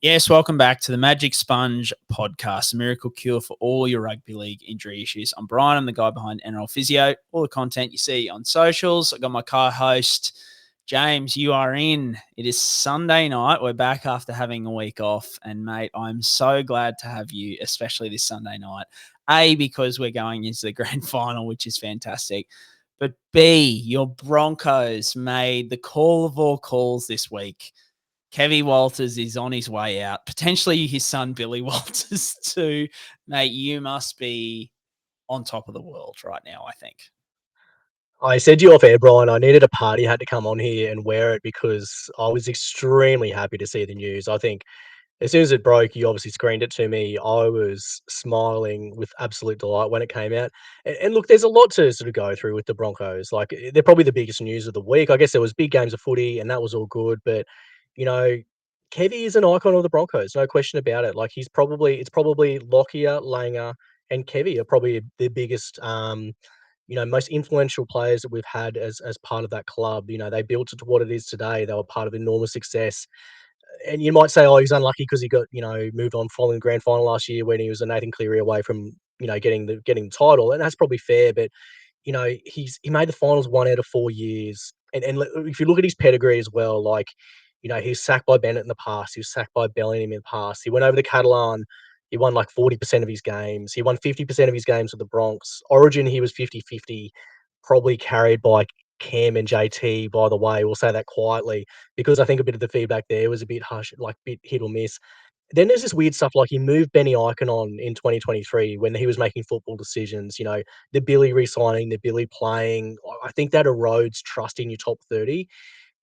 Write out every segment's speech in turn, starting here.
Yes, welcome back to the Magic Sponge podcast, a miracle cure for all your rugby league injury issues. I'm Brien, I'm the guy behind NRL Physio. All the content you see on socials. I got my co-host, James, you are in. It is Sunday night. We're back after having a week off. And mate, I'm so glad to have you, especially this Sunday night. A, because we're going into the grand final, which is fantastic. But B, your Broncos made the call of all calls this week. Kevy Walters is on his way out. Potentially his son, Billy Walters, too. Mate, you must be on top of the world right now, I think. I said to you off air, Brian, I needed a party hat to come on here and wear it because I was extremely happy to see the news. I think as soon as it broke, you obviously screened it to me. I was smiling with absolute delight when it came out. And look, there's a lot to sort of go through with the Broncos. Like, they're probably the biggest news of the week. I guess there was big games of footy, and that was all good. But, you know, Kevy is an icon of the Broncos, no question about it. Like, it's probably Lockyer, Langer, and Kevy are probably the biggest most influential players that we've had as part of that club. They built it to what it is today. They were part of enormous success. And you might say, oh, he's unlucky because he got, moved on following the grand final last year when he was a Nathan Cleary away from, getting the title. And that's probably fair, but he made the finals 1 out of 4 years. And if you look at his pedigree as well, like, he was sacked by Bennett in the past, he was sacked by Bellingham in the past. He went over to Catalan. He won like 40% of his games. He won 50% of his games with the Bronx. Origin, he was 50-50, probably carried by Cam and JT, by the way. We'll say that quietly because I think a bit of the feedback there was a bit harsh, like bit hit or miss. Then there's this weird stuff like he moved Benny Icon on in 2023 when he was making football decisions. The Billy re-signing, the Billy playing. I think that erodes trust in your top 30.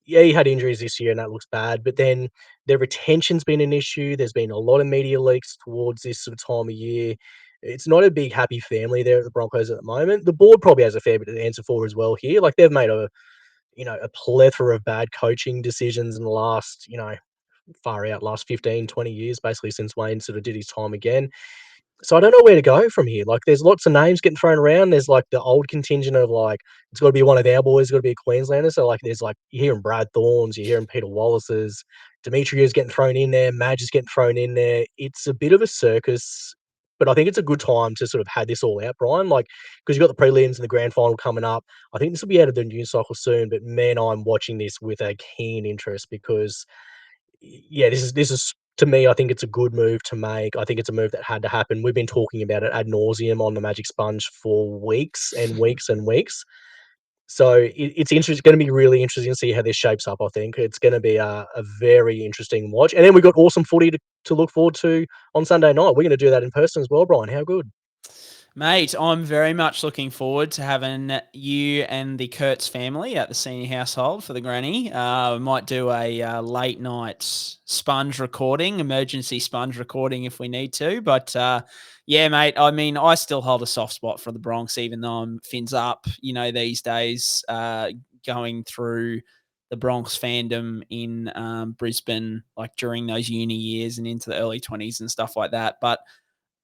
Yeah, he had injuries this year and that looks bad, but then their retention's been an issue. There's been a lot of media leaks towards this sort of time of year. It's not a big happy family there at the Broncos at the moment. The board probably has a fair bit to answer for as well here. Like, they've made a plethora of bad coaching decisions in the last, far out last 15, 20 years, basically since Wayne sort of did his time again. So I don't know where to go from here. Like, there's lots of names getting thrown around. There's like the old contingent of like, it's got to be one of our boys, it's got to be a Queenslander. So like, there's like, you're hearing Brad Thorns, you're hearing Peter Wallace's, Demetriou's getting thrown in there, Madge is getting thrown in there. It's a bit of a circus, but I think it's a good time to sort of have this all out, Brian. Like, because you've got the prelims and the grand final coming up. I think this will be out of the news cycle soon, but man, I'm watching this with a keen interest because yeah, this is to me, I think it's a good move to make. I think it's a move that had to happen. We've been talking about it ad nauseum on the Magic Sponge for weeks and weeks and weeks. So it's interesting. It's going to be really interesting to see how this shapes up. I think it's going to be a very interesting watch. And then we've got awesome footy to look forward to on Sunday night. We're going to do that in person as well, Brian. How good? Mate, I'm very much looking forward to having you and the Kurtz family at the senior household for the granny. We might do a late night sponge recording, emergency sponge recording if we need to. But yeah, mate, I mean, I still hold a soft spot for the Bronx, even though I'm fins up, these days, going through the Bronx fandom in Brisbane, like during those uni years and into the early 20s and stuff like that. But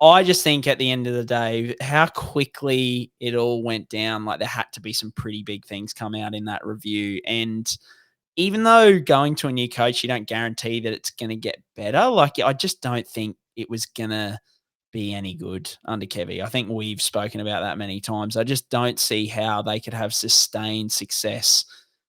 I just think at the end of the day, how quickly it all went down, like there had to be some pretty big things come out in that review. And even though going to a new coach, you don't guarantee that it's going to get better, like I just don't think it was going to be any good under Kevy. I think we've spoken about that many times. I just don't see how they could have sustained success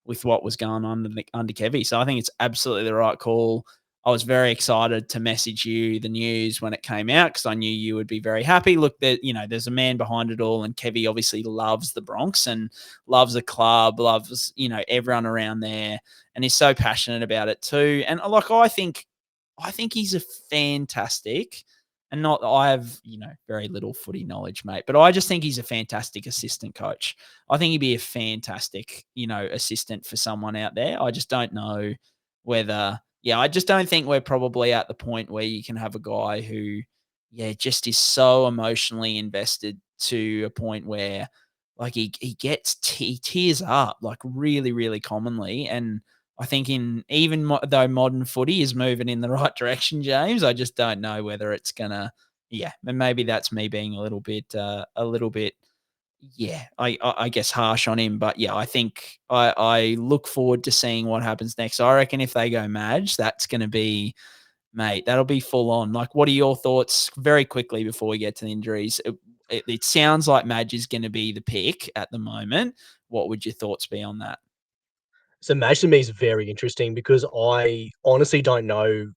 with what was going on under Kevy. So I think it's absolutely the right call. I was very excited to message you the news when it came out because I knew you would be very happy. Look, there's a man behind it all, and Kevy obviously loves the Bronx and loves the club, loves everyone around there, and he's so passionate about it too. And like I think he's a fantastic, and not that I have very little footy knowledge, mate, but I just think he's a fantastic assistant coach. I think he'd be a fantastic assistant for someone out there. I just don't know whether. Yeah, I just don't think we're probably at the point where you can have a guy who, just is so emotionally invested to a point where, like, he he tears up like really, really commonly. And I think though modern footy is moving in the right direction, James, I just don't know whether it's gonna. Yeah, and maybe that's me being a little bit yeah, I guess harsh on him, but yeah, I think I look forward to seeing what happens next. I reckon if they go Madge, that's going to be mate, that'll be full on. Like, what are your thoughts very quickly before we get to the injuries? It sounds like Madge is going to be the pick at the moment. What would your thoughts be on that? So Madge to me is very interesting because I honestly don't know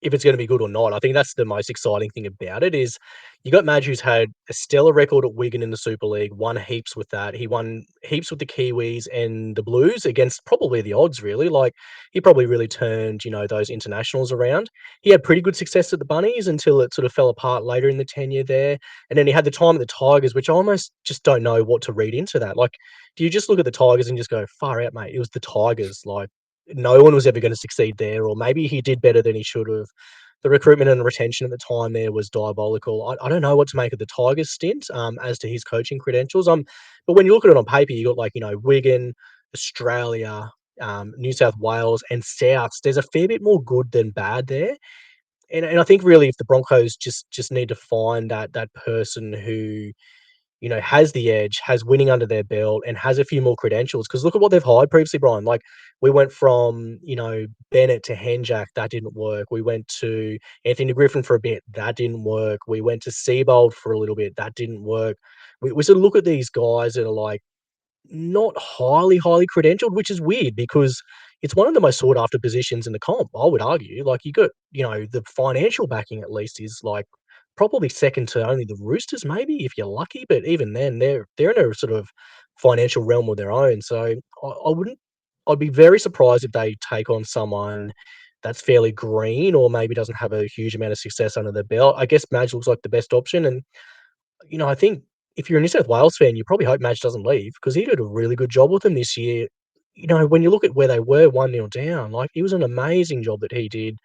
if it's gonna be good or not. I think that's the most exciting thing about it is you got Madge who's had a stellar record at Wigan in the Super League, won heaps with that. He won heaps with the Kiwis and the Blues against probably the odds really. Like he probably really turned, those internationals around. He had pretty good success at the Bunnies until it sort of fell apart later in the tenure there. And then he had the time at the Tigers, which I almost just don't know what to read into that. Like, do you just look at the Tigers and just go, far out, mate? It was the Tigers. Like no one was ever going to succeed there, or maybe he did better than he should have. The recruitment and retention at the time there was diabolical. I don't know what to make of the Tigers stint as to his coaching credentials. But when you look at it on paper, you got like Wigan, Australia, New South Wales, and Souths. There's a fair bit more good than bad there, and I think really if the Broncos just need to find that person who has the edge, has winning under their belt, and has a few more credentials. Because look at what they've hired previously, Brian. Like we went from Bennett to Henjak, that didn't work. We went to Anthony Griffin for a bit, that didn't work. We went to Seabold for a little bit, that didn't work. We sort of look at these guys that are like not highly credentialed, which is weird because it's one of the most sought after positions in the comp, I would argue. Like you got, the financial backing at least is like probably second to only the Roosters, maybe if you're lucky. But even then, they're in a sort of financial realm of their own. So I wouldn't. I'd be very surprised if they take on someone that's fairly green or maybe doesn't have a huge amount of success under their belt. I guess Madge looks like the best option, and I think if you're a New South Wales fan, you probably hope Madge doesn't leave because he did a really good job with them this year. When you look at where they were 1-0 down, like, it was an amazing job that he did.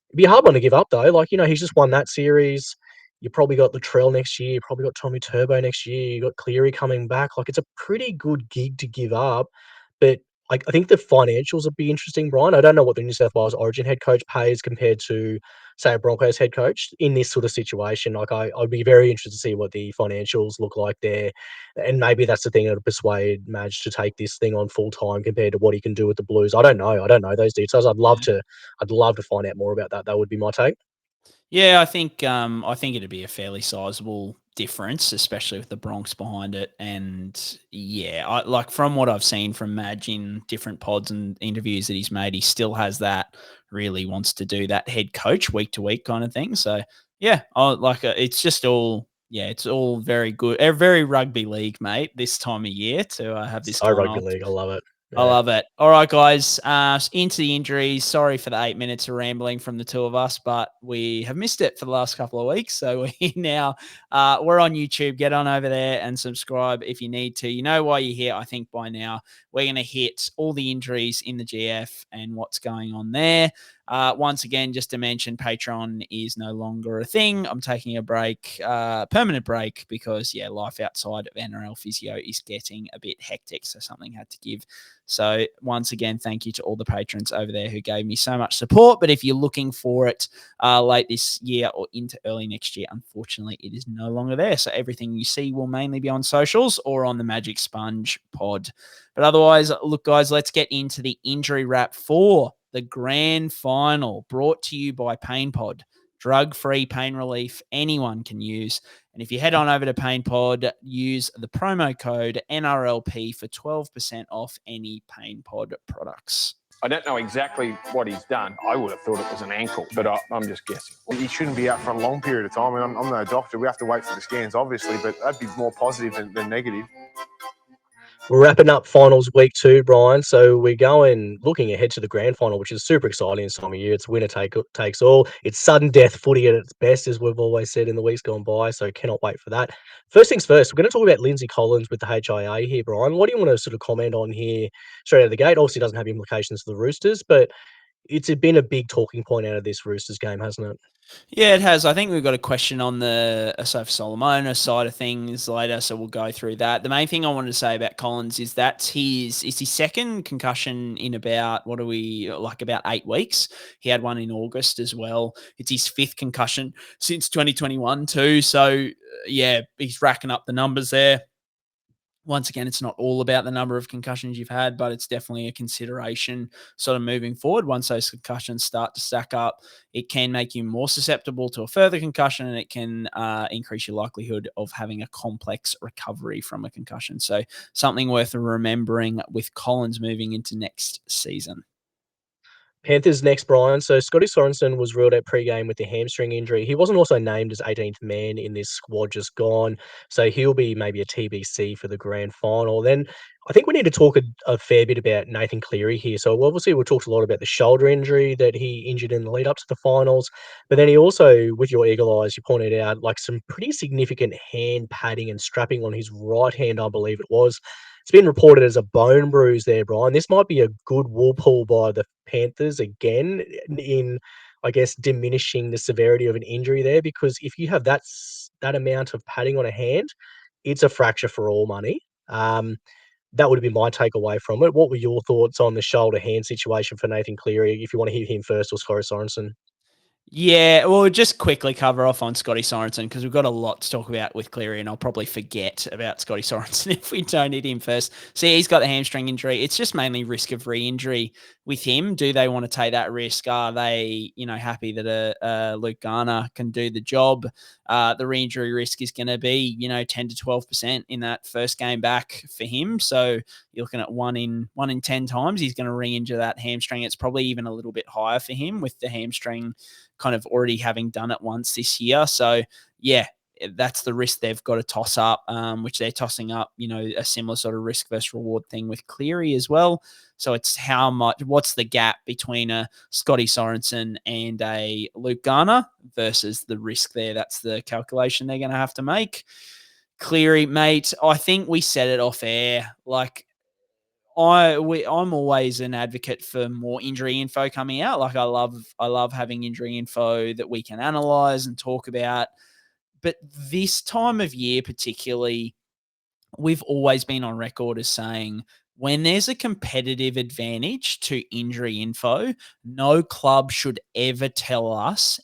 It'd be a hard one to give up, though. Like, he's just won that series. You probably got Latrell next year. You probably got Tommy Turbo next year. You got Cleary coming back. Like, it's a pretty good gig to give up. But I think the financials would be interesting, Brian. I don't know what the New South Wales Origin head coach pays compared to, say, a Broncos head coach in this sort of situation. Like, I'd be very interested to see what the financials look like there. And maybe that's the thing that'll persuade Madge to take this thing on full time compared to what he can do with the Blues. I don't know. I don't know those details. I'd love to find out more about that. That would be my take. Yeah, I think it'd be a fairly sizable difference, especially with the Bronx behind it. And yeah, I like from what I've seen from Madge in different pods and interviews that he's made, he still has that really wants to do that head coach week to week kind of thing. So yeah, it's just all it's all very good, very rugby league, mate. This time of year to have this So going rugby on. league. I love it. I Yeah. love it. All right, guys. Into the injuries. Sorry for the 8 minutes of rambling from the two of us, but we have missed it for the last couple of weeks. So we now we're on YouTube. Get on over there and subscribe if you need to. You know why you're here. I think by now we're going to hit all the injuries in the GF and what's going on there. Once again, just to mention, Patreon is no longer a thing. I'm taking a break, permanent break, because life outside of NRL Physio is getting a bit hectic. So something had to give. So once again, thank you to all the patrons over there who gave me so much support. But if you're looking for it late this year or into early next year, unfortunately, it is no longer there. So everything you see will mainly be on socials or on the Magic Sponge pod. But otherwise, look, guys, let's get into the injury wrap for the grand final, brought to you by Pain Pod. Drug-free pain relief anyone can use. And if you head on over to PainPod, use the promo code NRLP for 12% off any PainPod products. I don't know exactly what he's done. I would have thought it was an ankle, but I'm just guessing. He shouldn't be out for a long period of time. I mean, I'm no doctor. We have to wait for the scans, obviously, but that'd be more positive than negative. We're wrapping up finals week 2, Brian. So we're looking ahead to the grand final, which is super exciting this time of year. It's winner takes all. It's sudden death footy at its best, as we've always said in the weeks gone by. So cannot wait for that. First things first, we're going to talk about Lindsay Collins with the HIA here, Brian. What do you want to sort of comment on here straight out of the gate? Obviously, it doesn't have implications for the Roosters, but it's been a big talking point out of this Roosters game, hasn't it? Yeah, it has. I think we've got a question on the Asafa Solomona side of things later, so we'll go through that. The main thing I wanted to say about Collins is that's his second concussion in about, about 8 weeks. He had one in August as well. It's his 5th concussion since 2021 too. So, yeah, he's racking up the numbers there. Once again, it's not all about the number of concussions you've had, but it's definitely a consideration sort of moving forward. Once those concussions start to stack up, it can make you more susceptible to a further concussion, and it can increase your likelihood of having a complex recovery from a concussion. So something worth remembering with Collins moving into next season. Panthers next, Brian. So Scotty Sorensen was ruled out pre-game with the hamstring injury. He wasn't also named as 18th man in this squad just gone, so he'll be maybe a TBC for the grand final. Then I think we need to talk a fair bit about Nathan Cleary here. So obviously we talked a lot about the shoulder injury that he injured in the lead up to the finals, but then he also, with your eagle eyes, you pointed out like some pretty significant hand padding and strapping on his right hand, I believe it was. It's been reported as a bone bruise there, Brian. This might be a good wool pull by the Panthers again in, I guess, diminishing the severity of an injury there, because if you have that amount of padding on a hand, it's a fracture for all money. That would have been my takeaway from it. What were your thoughts on the shoulder hand situation for Nathan Cleary? If you want to hear him first, or Scotty Sorensen. Yeah, we'll just quickly cover off on Scotty Sorensen because we've got a lot to talk about with Cleary, and I'll probably forget about Scotty Sorensen if we don't hit him first. See, he's got the hamstring injury. It's just mainly risk of re-injury with him. Do they want to take that risk? Are they, happy that Luke Garner can do the job? The re-injury risk is going to be, 10 to 12% in that first game back for him. So you're looking at one in 10 times he's going to re-injure that hamstring. It's probably even a little bit higher for him with the hamstring kind of already having done it once this year. So yeah, that's the risk they've got to toss up, which they're tossing up, a similar sort of risk versus reward thing with Cleary as well. So it's what's the gap between a Scotty Sorensen and a Luke Garner versus the risk there. That's the calculation they're going to have to make. Cleary, mate, I think we said it off air. Like, I'm always an advocate for more injury info coming out. Like I love having injury info that we can analyze and talk about. But this time of year particularly, we've always been on record as saying when there's a competitive advantage to injury info, no club should ever tell us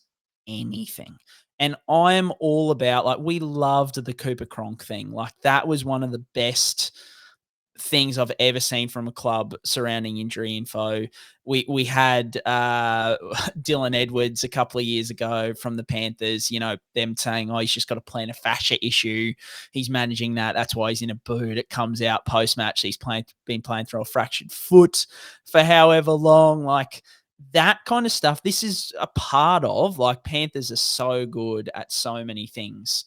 anything. And I am all about, like, we loved the Cooper Cronk thing. Like that was one of the best things I've ever seen from a club surrounding injury info. We had Dylan Edwards a couple of years ago from the Panthers, them saying, oh, he's just got a plantar fascia issue. He's managing that. That's why he's in a boot. It comes out post-match. He's been playing through a fractured foot for however long. Like that kind of stuff, this is a part of, like, Panthers are so good at so many things.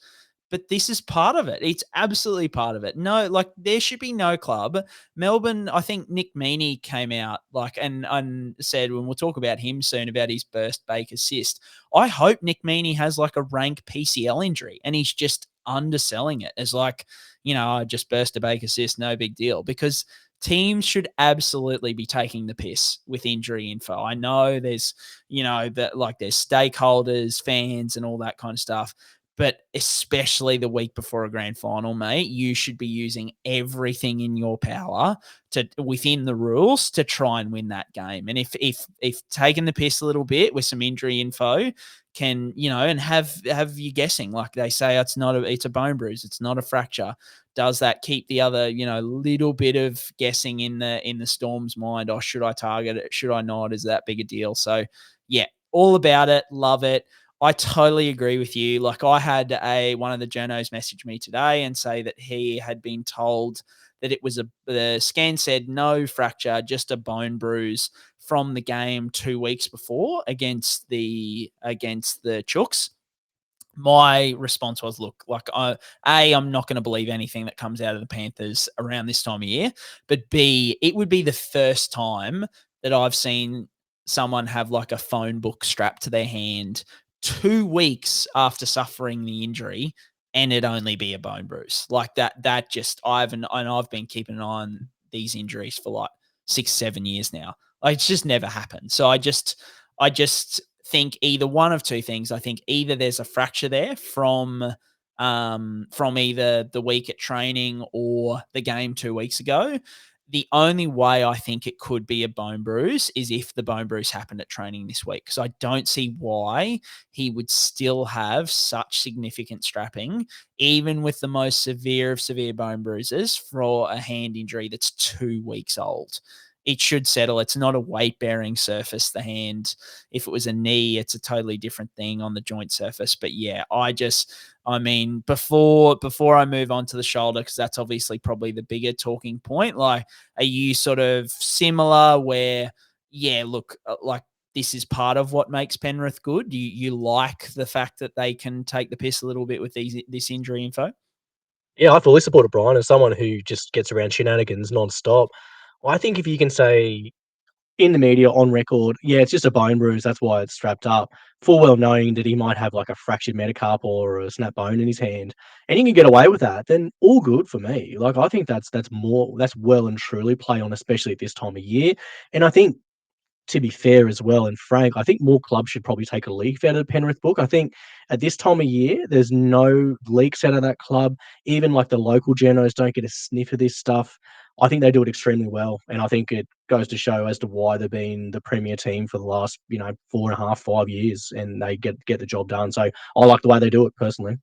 But this is part of it. It's absolutely part of it. No, like there should be no club. Melbourne, I think Nick Meaney came out and said, when we'll talk about him soon, about his burst bake assist. I hope Nick Meaney has like a rank PCL injury and he's just underselling it as like, I just burst a bake assist, no big deal. Because teams should absolutely be taking the piss with injury info. I know there's, that like there's stakeholders, fans and all that kind of stuff. But especially the week before a grand final, mate, you should be using everything in your power to within the rules to try and win that game. And if taking the piss a little bit with some injury info can, and have you guessing, like they say, it's a bone bruise, it's not a fracture. Does that keep the other, little bit of guessing in the Storm's mind? Oh, should I target it? Should I not? Is that big a deal? So yeah, all about it. Love it. I totally agree with you. Like I had one of the journos message me today and say that he had been told that it was the scan said no fracture, just a bone bruise from the game 2 weeks before against the Chooks. My response was, look, like I'm not going to believe anything that comes out of the Panthers around this time of year, but B, it would be the first time that I've seen someone have like a phone book strapped to their hand 2 weeks after suffering the injury and it only be a bone bruise. Like that just, I've been keeping an eye on these injuries for like 6-7 years now. Like it's just never happened. So I just think either one of two things. I think either there's a fracture there from either the week at training or the game 2 weeks ago. the only way I think it could be a bone bruise is if the bone bruise happened at training this week, because I don't see why he would still have such significant strapping, even with the most severe of severe bone bruises, for a hand injury that's 2 weeks old. It should settle. It's not a weight-bearing surface, the hand. If it was a knee, it's a totally different thing on the joint surface. But yeah, I mean, before I move on to the shoulder, because that's obviously probably the bigger talking point, like, are you sort of similar where, yeah, look, like, this is part of what makes Penrith good? You like the fact that they can take the piss a little bit with this injury info? Yeah, I fully supported Brien as someone who just gets around shenanigans non-stop. I think if you can say in the media on record, yeah, it's just a bone bruise, that's why it's strapped up, full well knowing that he might have like a fractured metacarpal or a snap bone in his hand, and he can get away with that, then all good for me. Like, I think that's well and truly play on, especially at this time of year. And I think, to be fair as well and frank, I think more clubs should probably take a leaf out of the Penrith book. I think at this time of year, there's no leaks out of that club. Even like the local journos don't get a sniff of this stuff. I think they do it extremely well, and I think it goes to show as to why they've been the premier team for the last 4.5, 5 years, and they get the job done. So I like the way they do it personally.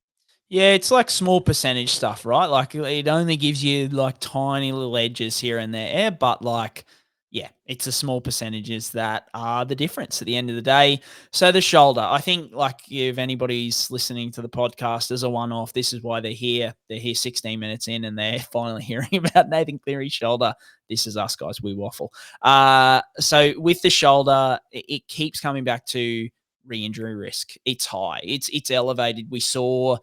Yeah, it's like small percentage stuff, right? Like, it only gives you like tiny little edges here and there, but like, yeah, it's the small percentages that are the difference at the end of the day. So the shoulder, I think, like, if anybody's listening to the podcast as a one-off, this is why they're here. They're here 16 minutes in and they're finally hearing about Nathan Cleary's shoulder. This is us, guys. We waffle. So with the shoulder, it keeps coming back to re-injury risk. It's high. It's elevated. We saw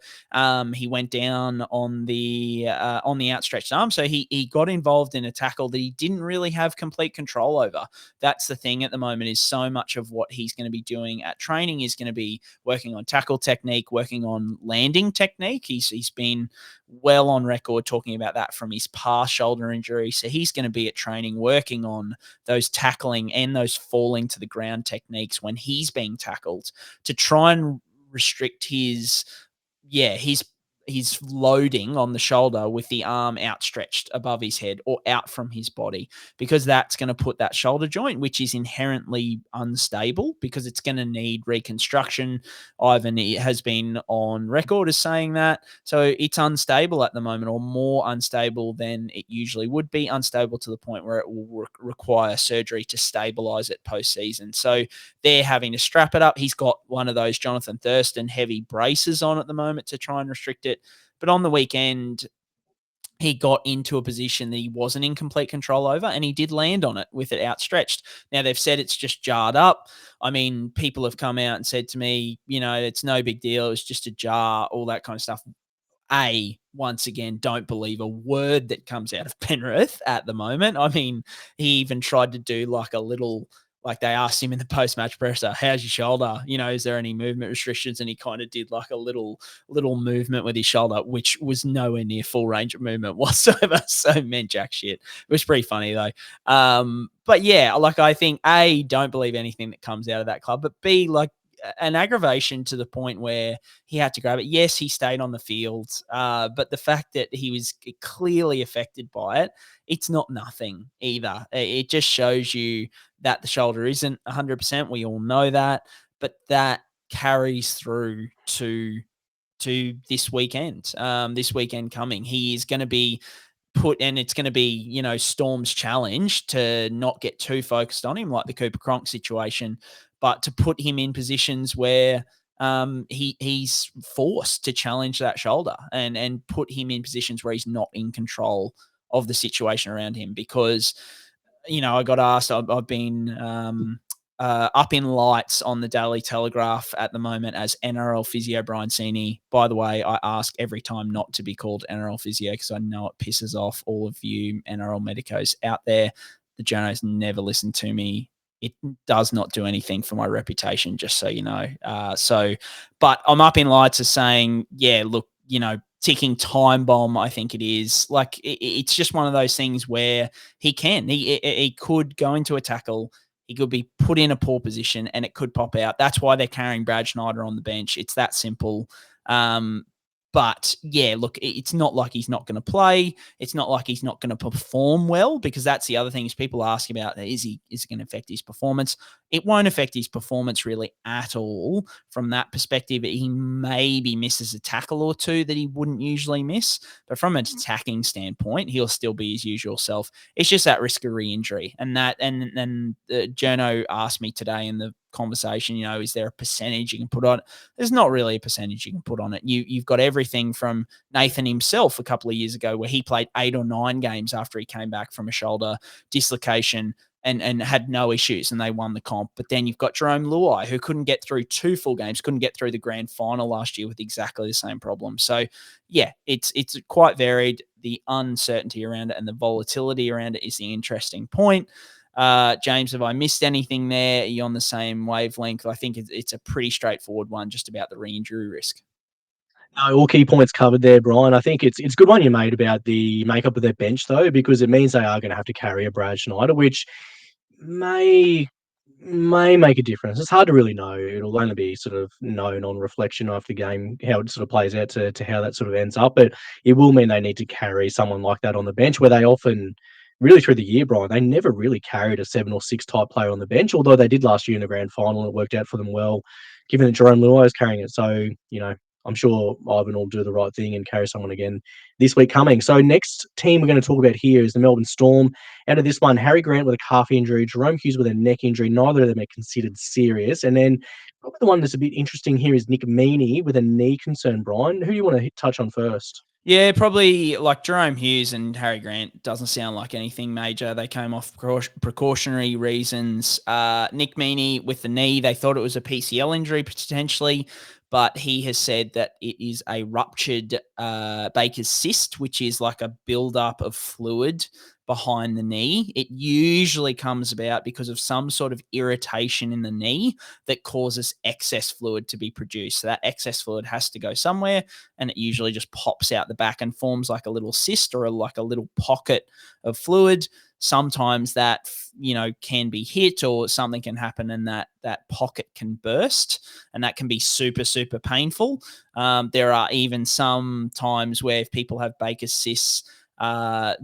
he went down on the outstretched arm, so he got involved in a tackle that he didn't really have complete control over. That's the thing at the moment, is so much of what he's going to be doing at training is going to be working on tackle technique, working on landing technique. He's been well on record talking about that from his past shoulder injury. So he's going to be at training working on those tackling and those falling to the ground techniques when he's being tackled, to try and restrict his loading on the shoulder with the arm outstretched above his head or out from his body, because that's going to put that shoulder joint, which is inherently unstable, because it's going to need reconstruction. Ivan has been on record as saying that. So it's unstable at the moment, or more unstable than it usually would be, unstable to the point where it will require surgery to stabilize it postseason. So they're having to strap it up. He's got one of those Jonathan Thurston heavy braces on at the moment to try and restrict it. But on the weekend, he got into a position that he wasn't in complete control over, and he did land on it with it outstretched. Now, they've said it's just jarred up. I mean, people have come out and said to me, it's no big deal. It's just a jar, all that kind of stuff. Once again, don't believe a word that comes out of Penrith at the moment. I mean, he even tried to do like a little, like, they asked him in the post-match presser, how's your shoulder? Is there any movement restrictions? And he kind of did like a little movement with his shoulder, which was nowhere near full range of movement whatsoever. So meant jack shit. It was pretty funny though. But yeah, like, I think don't believe anything that comes out of that club, but B, like, an aggravation to the point where he had to grab it. Yes, he stayed on the field, but the fact that he was clearly affected by it, it's not nothing either. It just shows you that the shoulder isn't 100%. We all know that, but that carries through to this weekend. This weekend coming, he is going to be put, and it's going to be, Storm's challenge to not get too focused on him, like the Cooper Cronk situation, but to put him in positions where he's forced to challenge that shoulder, and put him in positions where he's not in control of the situation around him. Because, I got asked, I've been up in lights on the Daily Telegraph at the moment as NRL Physio Brien Meaney. By the way, I ask every time not to be called NRL Physio, because I know it pisses off all of you NRL medicos out there. The journos never listen to me. It does not do anything for my reputation, just so you know. But I'm up in lights as saying, yeah, look, ticking time bomb, I think it is. Like, it's just one of those things where he could go into a tackle, he could be put in a poor position, and it could pop out. That's why they're carrying Brad Schneider on the bench. It's that simple. But yeah, look, it's not like he's not going to play. It's not like he's not going to perform well, because that's the other thing is people ask about, is it going to affect his performance? It won't affect his performance really at all from that perspective. He maybe misses a tackle or two that he wouldn't usually miss, but from an attacking standpoint, he'll still be his usual self. It's just that risk of re-injury. And Journo asked me today in the conversation, is there a percentage you can put on it? There's not really a percentage you can put on it. You've got everything from Nathan himself a couple of years ago, where he played 8 or 9 games after he came back from a shoulder dislocation and had no issues, and they won the comp. But then you've got Jahrome Hughes, who couldn't get through 2 full games, couldn't get through the grand final last year with exactly the same problem. So yeah, it's quite varied. The uncertainty around it and the volatility around it is the interesting point. James, have I missed anything there? Are you on the same wavelength? I think it's a pretty straightforward one, just about the re-injury risk. No, all key points covered there, Brian. I think it's a good one you made about the makeup of their bench, though, because it means they are going to have to carry a Brad Schneider, which may make a difference. It's hard to really know. It'll only be sort of known on reflection after the game how it sort of plays out to how that sort of ends up. But it will mean they need to carry someone like that on the bench, where they often, really through the year, Brian, they never really carried a 7 or 6 type player on the bench, although they did last year in the grand final and it worked out for them well, given that Jahrome Hughes is carrying it. So, I'm sure Ivan will do the right thing and carry someone again this week coming. So next team we're going to talk about here is the Melbourne Storm. Out of this one, Harry Grant with a calf injury, Jahrome Hughes with a neck injury. Neither of them are considered serious. And then probably the one that's a bit interesting here is Nick Meaney with a knee concern, Brian. Who do you want to touch on first? Yeah, probably like Jahrome Hughes and Harry Grant doesn't sound like anything major. They came off precautionary reasons. Nick Meaney with the knee, they thought it was a PCL injury potentially, but he has said that it is a ruptured Baker's cyst, which is like a buildup of fluid behind the knee. It usually comes about because of some sort of irritation in the knee that causes excess fluid to be produced. So that excess fluid has to go somewhere, and it usually just pops out the back and forms like a little cyst or like a little pocket of fluid. Sometimes that, can be hit or something can happen and that pocket can burst, and that can be super, super painful. There are even some times where if people have Baker's cysts,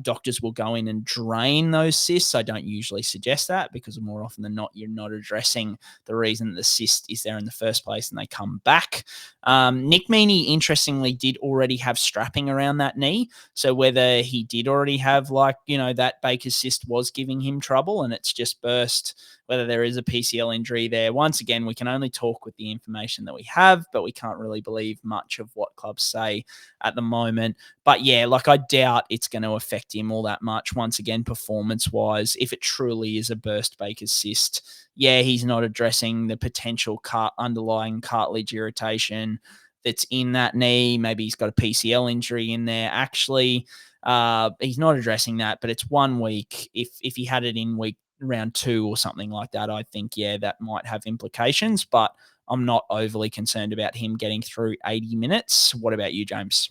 doctors will go in and drain those cysts. I don't usually suggest that, because more often than not, you're not addressing the reason that the cyst is there in the first place, and they come back. Nick Meaney, interestingly, did already have strapping around that knee. So whether he did already have that Baker's cyst was giving him trouble and it's just burst, whether there is a PCL injury there. Once again, we can only talk with the information that we have, but we can't really believe much of what clubs say at the moment. But yeah, I doubt it's going to affect him all that much. Once again, performance-wise, if it truly is a burst Baker's cyst, yeah, he's not addressing the potential underlying cartilage irritation that's in that knee. Maybe he's got a PCL injury in there. Actually, he's not addressing that, but it's 1 week. If he had it in round 2 or something like that, I think, yeah, that might have implications, but I'm not overly concerned about him getting through 80 minutes. What about you, James?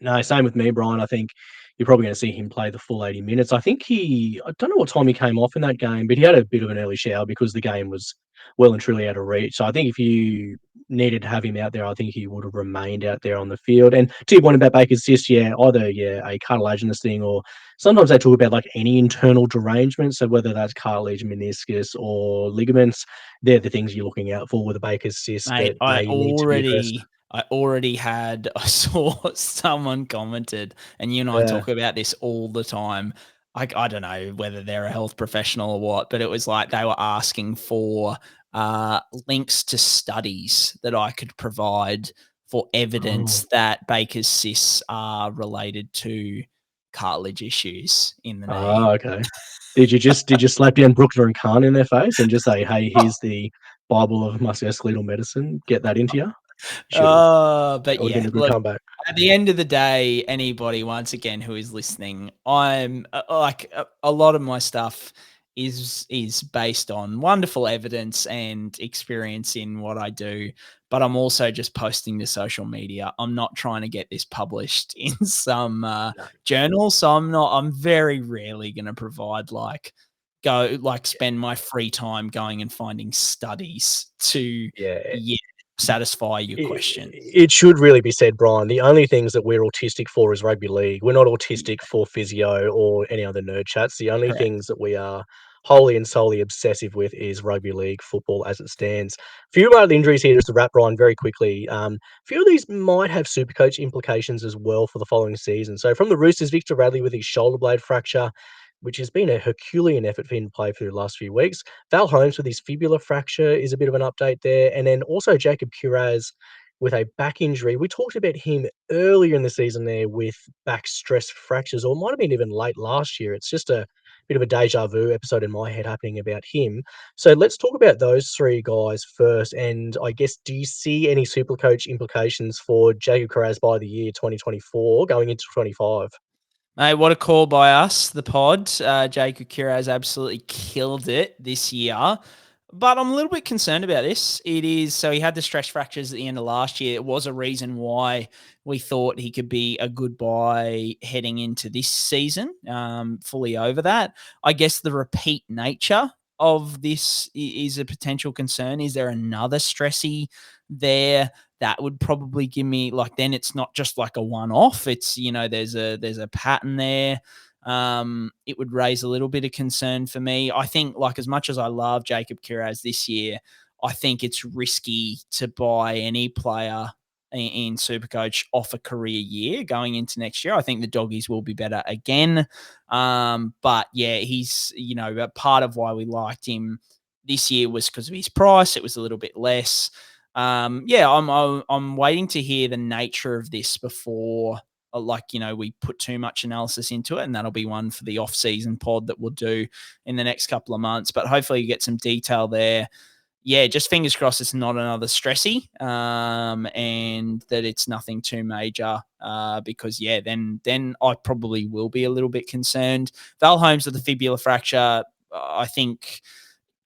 No, same with me, Brian. I think you're probably going to see him play the full 80 minutes. I think I don't know what time he came off in that game, but he had a bit of an early shower because the game was well and truly out of reach. So I think if you needed to have him out there, I think he would have remained out there on the field. And to your point about Baker's cyst, either a cartilaginous thing, or sometimes they talk about any internal derangement. So whether that's cartilage, meniscus, or ligaments, they're the things you're looking out for with a Baker's cyst. Mate, that they need to be addressed. I saw someone commented, and you and I talk about this all the time. I don't know whether they're a health professional or what, but it was like they were asking for links to studies that I could provide for evidence that Baker's cysts are related to cartilage issues in the knee. Oh, okay. Did you slap down Brookner and Khan in their face and just say, "Hey, here's the Bible of musculoskeletal medicine. Get that into you"? But That would have yeah, been a good look, comeback. at the end of the day, anybody, once again, who is listening, I'm a lot of my stuff is based on wonderful evidence and experience in what I do, but I'm also just posting to social media. I'm not trying to get this published in some journal, so I'm very rarely going to provide spend my free time going and finding studies to satisfy your question. It should really be said, Brian. The only things that we're autistic for is rugby league. We're not autistic for physio or any other nerd chats. The only Correct. things that we are wholly and solely obsessive with is rugby league football as it stands. A few of the injuries here, just to wrap, Brian, very quickly. A few of these might have Supercoach implications as well for the following season. So from the Roosters, Victor Radley with his shoulder blade fracture, which has been a Herculean effort for him to play through the last few weeks. Val Holmes with his fibula fracture is a bit of an update there. And then also Jacob Kiraz with a back injury. We talked about him earlier in the season there with back stress fractures, or it might have been even late last year. It's just a bit of a deja vu episode in my head happening about him. So let's talk about those three guys first. And I guess, do you see any Supercoach implications for Jacob Kiraz by the year 2024 going into 25? Mate, what a call by us, the pod. Jacob Kiraz absolutely killed it this year. But I'm a little bit concerned about this. So he had the stress fractures at the end of last year. It was a reason why we thought he could be a good buy heading into this season, fully over that. I guess the repeat nature of this is a potential concern. Is there another stressy there? That would probably give me then it's not just like a one-off. It's, there's a pattern there. It would raise a little bit of concern for me. I think as much as I love Jacob Kiraz this year, I think it's risky to buy any player in Supercoach off a career year going into next year. I think the doggies will be better again. But yeah, he's, part of why we liked him this year was because of his price. It was a little bit less. I'm waiting to hear the nature of this before, we put too much analysis into it, and that'll be one for the off-season pod that we'll do in the next couple of months. But hopefully you get some detail there. Yeah, just fingers crossed it's not another stressy, and that it's nothing too major, because, then I probably will be a little bit concerned. Val Holmes with the fibula fracture, I think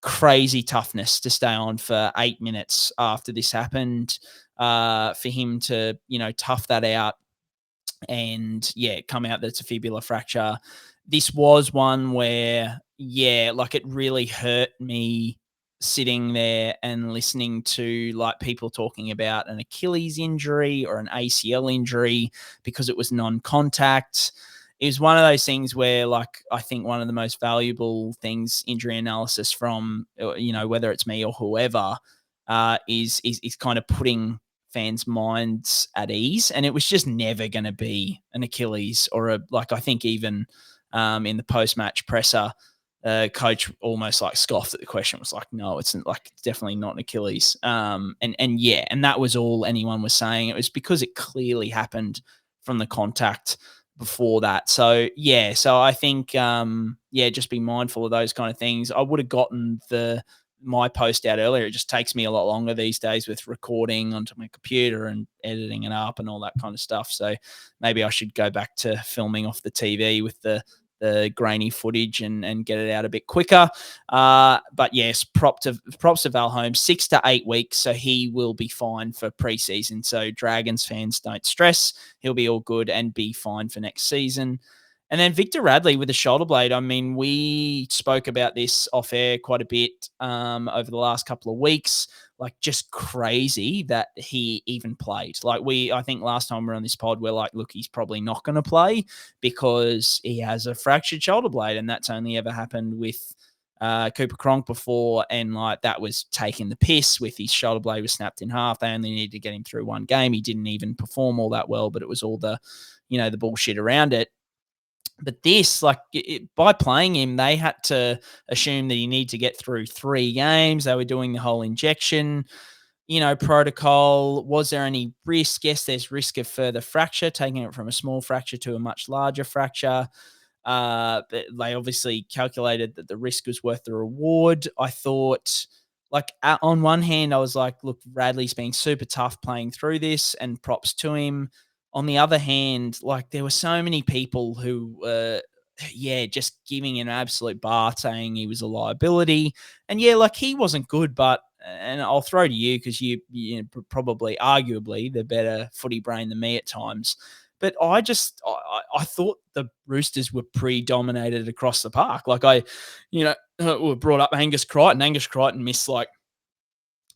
crazy toughness to stay on for 8 minutes after this happened, for him to, tough that out and come out that's a fibula fracture. This was one where, it really hurt me sitting there and listening to people talking about an Achilles injury or an ACL injury because it was non-contact. It was one of those things where, I think one of the most valuable things injury analysis from, whether it's me or whoever, is kind of putting fans' minds at ease. And it was just never going to be an Achilles or I think even in the post-match presser, coach almost scoffed at the question. Was no, it's definitely not an Achilles. And that was all anyone was saying. It was because it clearly happened from the contact before that. So I think, just be mindful of those kind of things. I would have gotten my post out earlier. It just takes me a lot longer these days with recording onto my computer and editing it up and all that kind of stuff. So maybe I should go back to filming off the TV with the grainy footage and get it out a bit quicker. But yes, props to Val Holmes, 6 to 8 weeks. So he will be fine for preseason. So Dragons fans, don't stress. He'll be all good and be fine for next season. And then Victor Radley with the shoulder blade. I mean, we spoke about this off air quite a bit over the last couple of weeks. Just crazy that he even played. I think last time we were on this pod, we're look, he's probably not going to play because he has a fractured shoulder blade, and that's only ever happened with Cooper Cronk before, and that was taking the piss with his shoulder blade was snapped in half. They only needed to get him through one game. He didn't even perform all that well, but it was all the bullshit around it. But this, by playing him, they had to assume that he needed to get through 3 games. They were doing the whole injection, protocol. Was there any risk? Yes, there's risk of further fracture, taking it from a small fracture to a much larger fracture. But they obviously calculated that the risk was worth the reward. I thought, on one hand, I was look, Radley's being super tough playing through this, and props to him. On the other hand, there were so many people who just giving an absolute bar saying he was a liability. And he wasn't good, but, and I'll throw to you because you probably arguably the better footy brain than me at times. But I thought the Roosters were pre-dominated across the park. We brought up Angus Crichton. Angus Crichton missed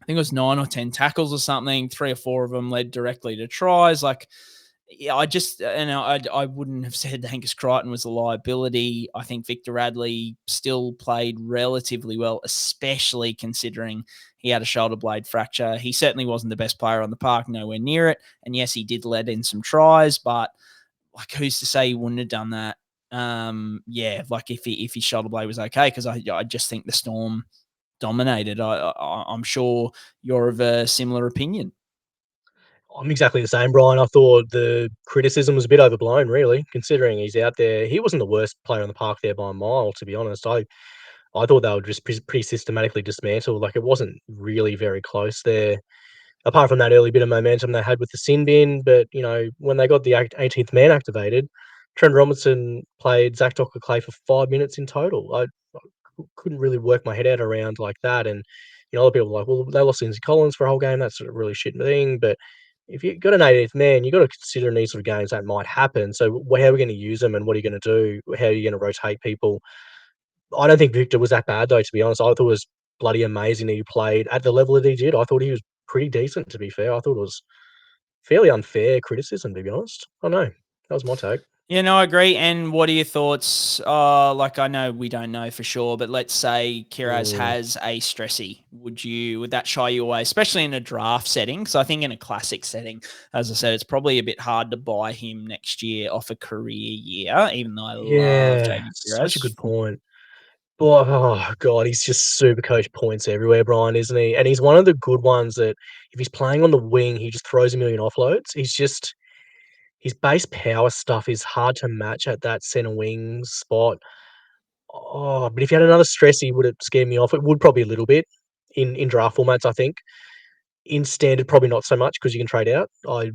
I think it was 9 or 10 tackles or something. 3 or 4 of them led directly to tries. Like, yeah, I wouldn't have said Angus Crichton was a liability. I think Victor Radley still played relatively well, especially considering he had a shoulder blade fracture. He certainly wasn't the best player on the park, nowhere near it. And yes, he did let in some tries, but like, who's to say he wouldn't have done that? Like if his shoulder blade was okay, because I just think the Storm dominated. I'm sure you're of a similar opinion. I'm exactly the same, Brian. I thought the criticism was a bit overblown, really, considering he's out there. He wasn't the worst player on the park there by a mile, to be honest. I thought they were just pretty systematically dismantled. Like, it wasn't really very close there, apart from that early bit of momentum they had with the sin bin. But, when they got the 18th man activated, Trent Robinson played Zach Doctor-Clay for 5 minutes in total. I couldn't really work my head out around like that. And, a lot of people were like, well, they lost Lindsay Collins for a whole game. That's a really shit thing. But if you've got an 18th man, you've got to consider in these sort of games that might happen. So how are we going to use them and what are you going to do? How are you going to rotate people? I don't think Victor was that bad, though, to be honest. I thought it was bloody amazing that he played at the level that he did. I thought he was pretty decent, to be fair. I thought it was fairly unfair criticism, to be honest. I know. That was my take. Yeah, no, I agree. And what are your thoughts? Like, I know we don't know for sure, but let's say Kiraz has a stressy. Would that shy you away, especially in a draft setting? Because I think in a classic setting, as I said, it's probably a bit hard to buy him next year off a career year, even though I love JB Such a Kiraz. good point. But, oh, God, he's just super coach points everywhere, Brian, isn't he? And he's one of the good ones that if he's playing on the wing, he just throws a million offloads. His base power stuff is hard to match at that centre wing spot. Oh, but if you had another stressy, would it scare me off? It would probably a little bit in draft formats, I think. In standard, probably not so much because you can trade out. Yep.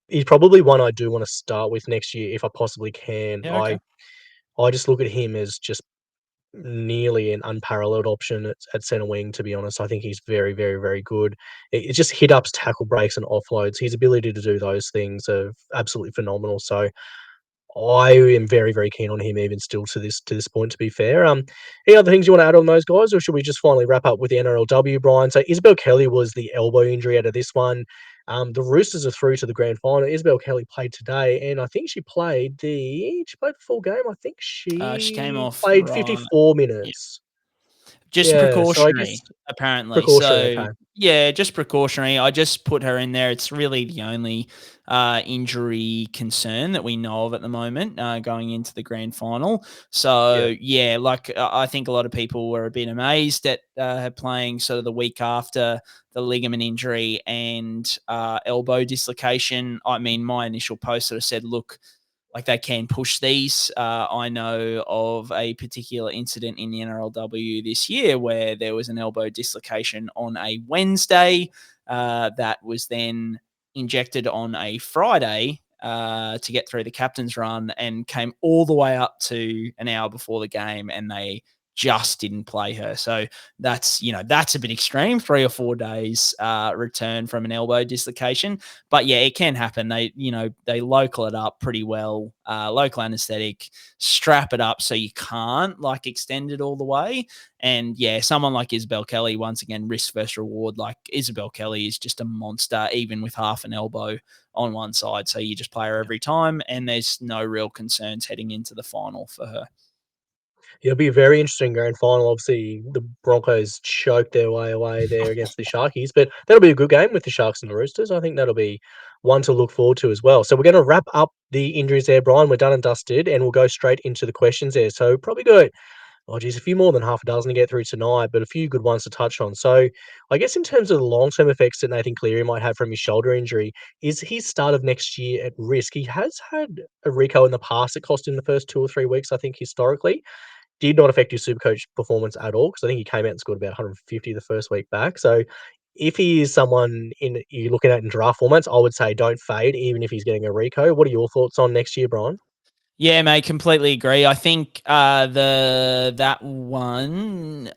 He's probably one I do want to start with next year if I possibly can. Yeah, okay. I just look at him as just nearly an unparalleled option at centre wing, to be honest. I think he's very, very, very good. It's just hit ups, tackle breaks, and offloads. His ability to do those things are absolutely phenomenal. So I am very, very keen on him even still to this point, to be fair. Any other things you want to add on those guys, or should we just finally wrap up with the NRLW, Brian? So Isabelle Kelly was the elbow injury out of this one. The Roosters are through to the grand final. Isabelle Kelly played today, and I think she played the full game. I think She came she off played right. 54 Yeah. minutes. Just Yeah, so I guess precautionary, apparently. precautionary, So, okay. yeah, just precautionary. I just put her in there. It's really the only injury concern that we know of at the moment going into the grand final. So, yeah, like I think a lot of people were a bit amazed at her playing sort of the week after the ligament injury and elbow dislocation. I mean, my initial post sort of said, look, like they can push these. I know of a particular incident in the NRLW this year where there was an elbow dislocation on a Wednesday that was then injected on a Friday to get through the captain's run and came all the way up to an hour before the game, and they just didn't play her. So that's a bit extreme, 3 or 4 days return from an elbow dislocation. But yeah, it can happen. They local it up pretty well, local anesthetic, strap it up so you can't like extend it all the way. And yeah, someone like Isabelle Kelly, once again, risk versus reward. Like Isabelle Kelly is just a monster, even with half an elbow on one side. So you just play her every time, and there's no real concerns heading into the final for her. It'll be a very interesting grand final. Obviously, the Broncos choked their way away there against the Sharkies, but that'll be a good game with the Sharks and the Roosters. I think that'll be one to look forward to as well. So we're going to wrap up the injuries there, Brian. We're done and dusted, and we'll go straight into the questions there. So probably good. Oh, geez, a few more than half a dozen to get through tonight, but a few good ones to touch on. So I guess in terms of the long-term effects that Nathan Cleary might have from his shoulder injury, is his start of next year at risk? He has had a recall in the past that cost him the first 2 or 3 weeks, I think, historically. Did not affect his Supercoach performance at all because I think he came out and scored about 150 the first week back. So if he is someone you're looking at in draft formats, I would say don't fade, even if he's getting a reco. What are your thoughts on next year, Brian? Yeah, mate, completely agree. I think that one,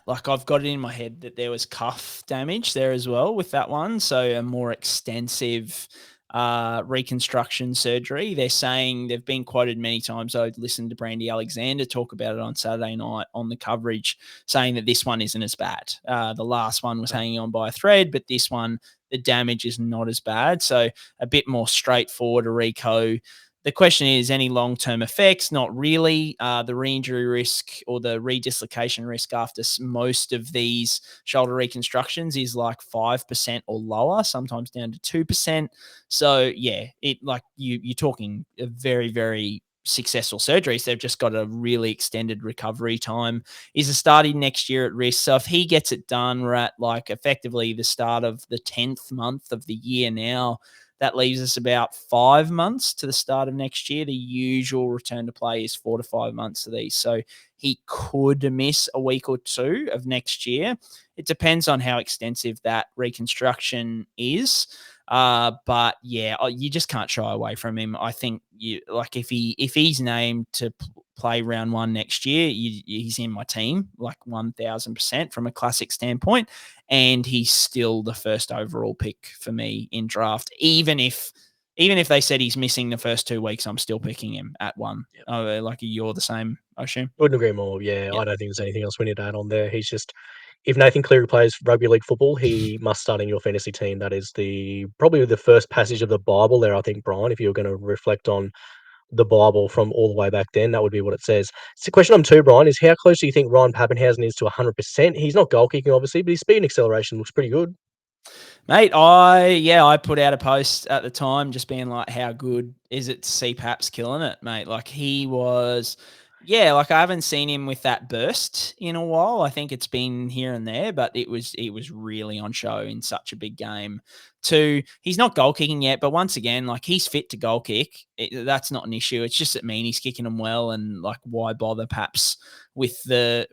like I've got it in my head that there was cuff damage there as well with that one, so a more extensive reconstruction surgery. They're saying, they've been quoted many times. I listened to Brandy Alexander talk about it on Saturday night on the coverage, saying that this one isn't as bad. The last one was hanging on by a thread, but this one, the damage is not as bad. So a bit more straightforward, a reco. The question is, any long-term effects? Not really. The re-injury risk or the redislocation risk after most of these shoulder reconstructions is like 5% or lower, sometimes down to 2%. So yeah, you're talking a very, very successful surgeries. They've just got a really extended recovery time. Is a starting next year at risk. So if he gets it done, we're at like effectively the start of the 10th month of the year now. That leaves us about 5 months to the start of next year. The usual return to play is 4 to 5 months of these. So he could miss a week or two of next year. It depends on how extensive that reconstruction is. But yeah, you just can't shy away from him. I think if he's named to play round 1 next year, he's in my team like 1000% from a classic standpoint, and he's still the first overall pick for me in draft. Even if they said he's missing the first 2 weeks, I'm still picking him at 1. Yep. Like you're the same, I assume. Couldn't agree more. Yeah, I don't think there's anything else we need to add on there. He's just, if Nathan Cleary plays rugby league football, he must start in your fantasy team. That is probably the first passage of the Bible there, I think, Brien, if you're going to reflect on the Bible from all the way back then, that would be what it says. So question number 2, Brien, is how close do you think Ryan Papenhuyzen is to 100%? He's not goal kicking, obviously, but his speed and acceleration looks pretty good. Mate, I put out a post at the time just being like, how good is it to see Paps killing it, mate? Like he was, I haven't seen him with that burst in a while. I think it's been here and there, but it was really on show in such a big game. He's not goal kicking yet, but once again, like he's fit to goal kick. That's not an issue. It's just that Meaney's kicking him well, and like why bother Paps with the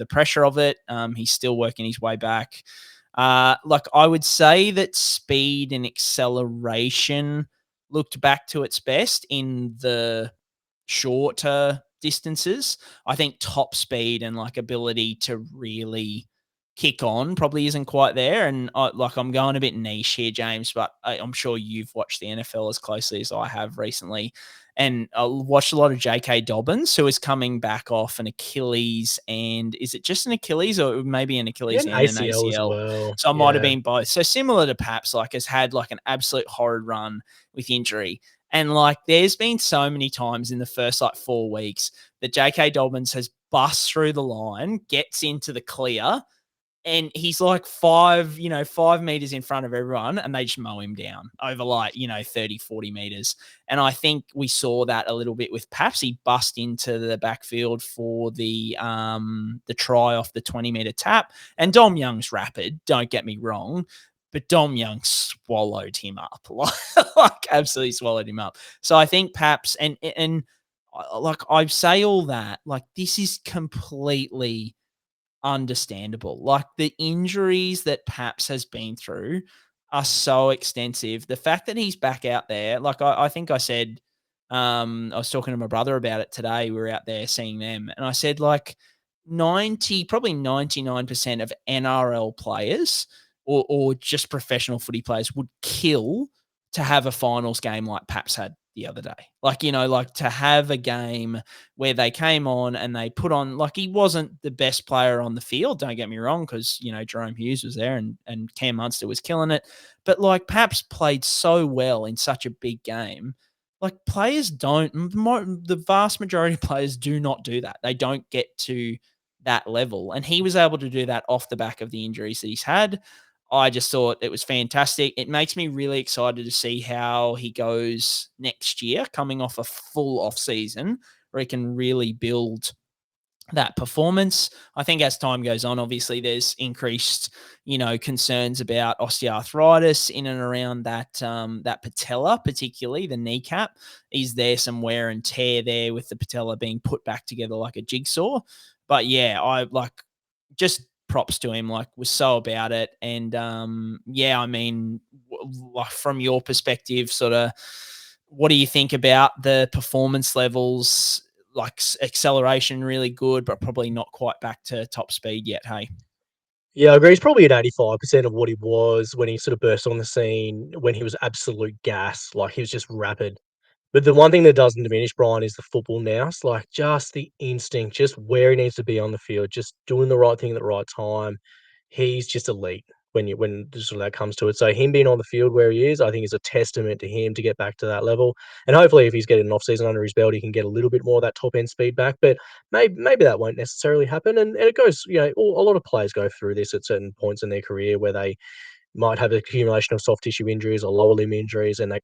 pressure of it? He's still working his way back. I would say that speed and acceleration looked back to its best in the shorter distances. I think top speed and like ability to really kick on probably isn't quite there. And I'm going a bit niche here, James, but I'm sure you've watched the NFL as closely as I have recently. And I watched a lot of J.K. Dobbins, who is coming back off an Achilles. And is it just an Achilles or maybe an Achilles and an ACL? As well. So it might have been both. So similar to Paps, like has had like an absolute horrid run with injury. And like there's been so many times in the first like 4 weeks that J.K. Dobbins has bust through the line, gets into the clear, and he's like 5 meters in front of everyone, and they just mow him down over 30, 40 meters. And I think we saw that a little bit with Paps. He bust into the backfield for the try off the 20-meter tap. And Dom Young's rapid, don't get me wrong, but Dom Young swallowed him up, like absolutely swallowed him up. So I think Paps, and like I say all that, like this is completely understandable. Like the injuries that Paps has been through are so extensive. The fact that he's back out there, like I think I said, I was talking to my brother about it today. We were out there seeing them, and I said like 99% of NRL players or just professional footy players would kill to have a finals game like Paps had the other day. Like to have a game where they came on and they put on, like he wasn't the best player on the field, don't get me wrong, because, Jahrome Hughes was there and Cam Munster was killing it. But like Paps played so well in such a big game. Like players the vast majority of players do not do that. They don't get to that level. And he was able to do that off the back of the injuries that he's had. I just thought it was fantastic. It makes me really excited to see how he goes next year, coming off a full off season where he can really build that performance. I think as time goes on, obviously there's increased, concerns about osteoarthritis in and around that patella, particularly the kneecap. Is there some wear and tear there with the patella being put back together like a jigsaw? But yeah, I just props to him, was so about it. And from your perspective, sort of, what do you think about the performance levels? Like acceleration really good, but probably not quite back to top speed yet. Hey. Yeah, I agree. He's probably at 85% of what he was when he sort of burst on the scene, when he was absolute gas. Like, he was just rapid. But the one thing that doesn't diminish Brien is the football nous, like, just the instinct, just where he needs to be on the field, just doing the right thing at the right time. He's just elite when sort of that comes to it. So him being on the field where he is, I think is a testament to him to get back to that level. And hopefully if he's getting an off-season under his belt, he can get a little bit more of that top-end speed back. But maybe that won't necessarily happen. And it goes, a lot of players go through this at certain points in their career where they might have an accumulation of soft tissue injuries or lower limb injuries, and they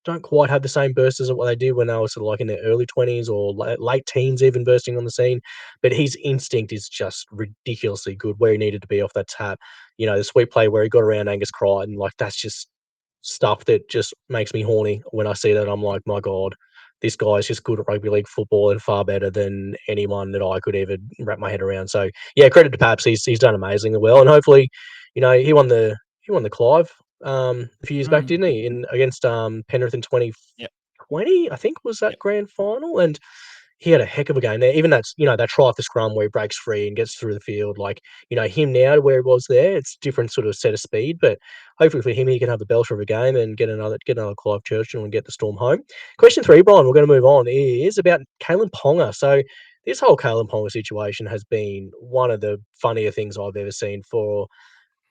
don't quite have the same burst as what they did when they were sort of like in their early 20s or late teens, even bursting on the scene. But his instinct is just ridiculously good where he needed to be off that tap. The sweep play where he got around Angus Crichton, like, that's just stuff that just makes me horny when I see that. I'm like, my God, this guy's just good at rugby league football and far better than anyone that I could ever wrap my head around. So yeah, credit to Paps. He's done amazingly well, and hopefully, he won the Clive a few years back, didn't he? Against Penrith in 2020, I think was that Yep. grand final, and he had a heck of a game there. Even that try off the scrum where he breaks free and gets through the field. Like, him now to where he was there, it's different sort of set of speed. But hopefully for him, he can have the belter of a game and get another Clive Churchill and get the Storm home. Question 3, Brian, we're going to move on, is about Kalen Ponga. So this whole Kalen Ponga situation has been one of the funnier things I've ever seen for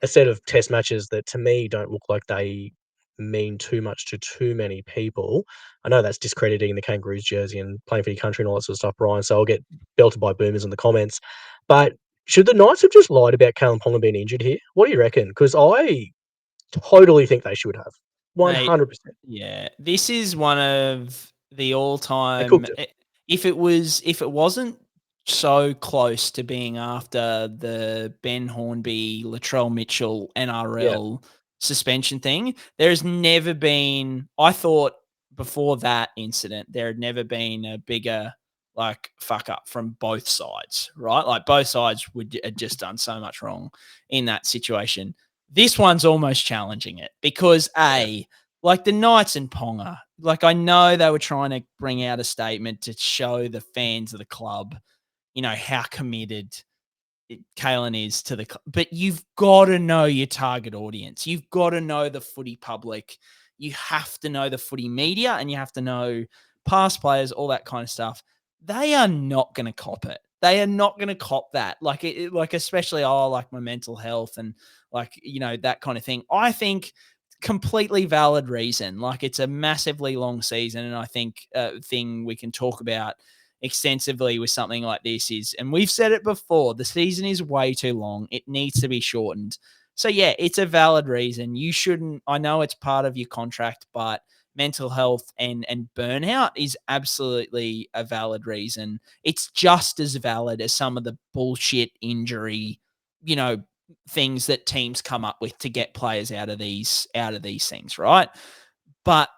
a set of test matches that to me don't look like they mean too much to too many people. I know that's discrediting the Kangaroos jersey and playing for your country and all that sort of stuff, Brian, so I'll get belted by boomers in the comments. But should the Knights have just lied about Callum Ponga being injured here? What do you reckon? Because I totally think they should have. Mate, 100%. yeah, this is one of the They all-time. cooked it. If it wasn't so close to being after the Ben Hornby, Latrell Mitchell NRL suspension thing, there's never been. I thought before that incident, there had never been a bigger fuck up from both sides, right? Like both sides had just done so much wrong in that situation. This one's almost challenging it because like the Knights and Ponga, like I know they were trying to bring out a statement to show the fans of the club, how committed Kalen is to the club. But you've got to know your target audience. You've got to know the footy public. You have to know the footy media, and you have to know past players, all that kind of stuff. They are not going to cop it. They are not going to cop that. Like especially like my mental health and that kind of thing. I think completely valid reason. Like it's a massively long season, and I think thing we can talk about extensively with something like this is, and we've said it before, the season is way too long. It needs to be shortened. So yeah, it's a valid reason. You shouldn't. I know it's part of your contract, but mental health and burnout is absolutely a valid reason. It's just as valid as some of the bullshit injury, things that teams come up with to get players out of these things, right? But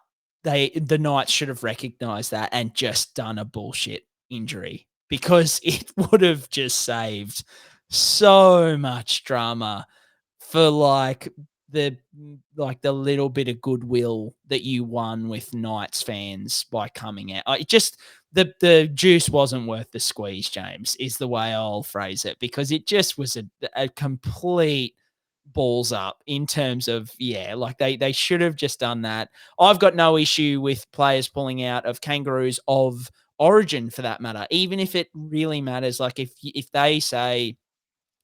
the Knights should have recognized that and just done a bullshit injury, because it would have just saved so much drama for the little bit of goodwill that you won with Knights fans by coming out. It just the juice wasn't worth the squeeze, James, is the way I'll phrase it, because it just was a complete balls up in terms of, they should have just done that. I've got no issue with players pulling out of Kangaroos of origin for that matter, even if it really matters. Like if they say,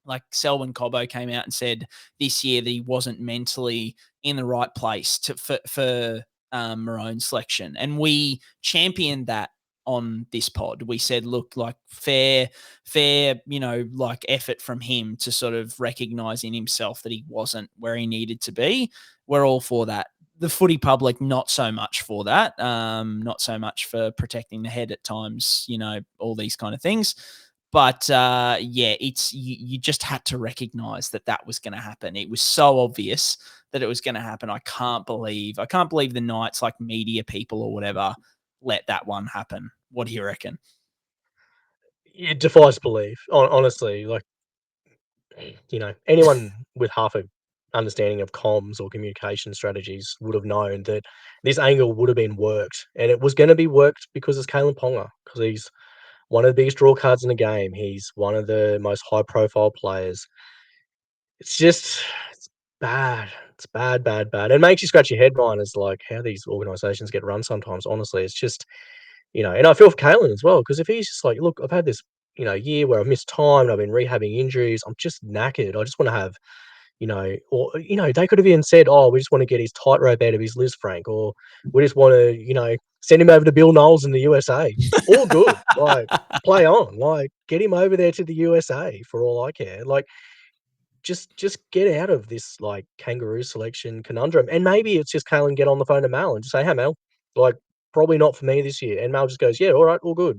like Selwyn Cobbo came out and said this year that he wasn't mentally in the right place for Maroon's selection, and we championed that on this pod. We said, look, like fair, effort from him to sort of recognize in himself that he wasn't where he needed to be. We're all for that. The footy public, not so much for that. Not so much for protecting the head at times, all these kind of things. But it's you just had to recognize that was going to happen. It was so obvious that it was going to happen. I can't believe the Knights, like media people or whatever, let that one happen. What do you reckon? It defies belief, honestly. Like, anyone with half a understanding of comms or communication strategies would have known that this angle would have been worked, and it was going to be worked because it's Kalen Ponga, because he's one of the biggest draw cards in the game. He's one of the most high-profile players. it's bad. It's bad, bad, bad. It makes you scratch your head, Ryan, as like how these organisations get run sometimes. Honestly, it's just, and I feel for Kalen as well, because if he's just like, look, I've had this, year where I've missed time and I've been rehabbing injuries. I'm just knackered. I just want to have, or they could have even said, oh, we just want to get his tightrope out of his Liz Frank, or we just want to, send him over to Bill Knowles in the USA. All good. Like, play on. Like, get him over there to the USA for all I care. Like, just get out of this like kangaroo selection conundrum. And maybe it's just Kalen get on the phone to Mel and just say, hey Mel, like probably not for me this year. And Mel just goes, yeah, all right, all good.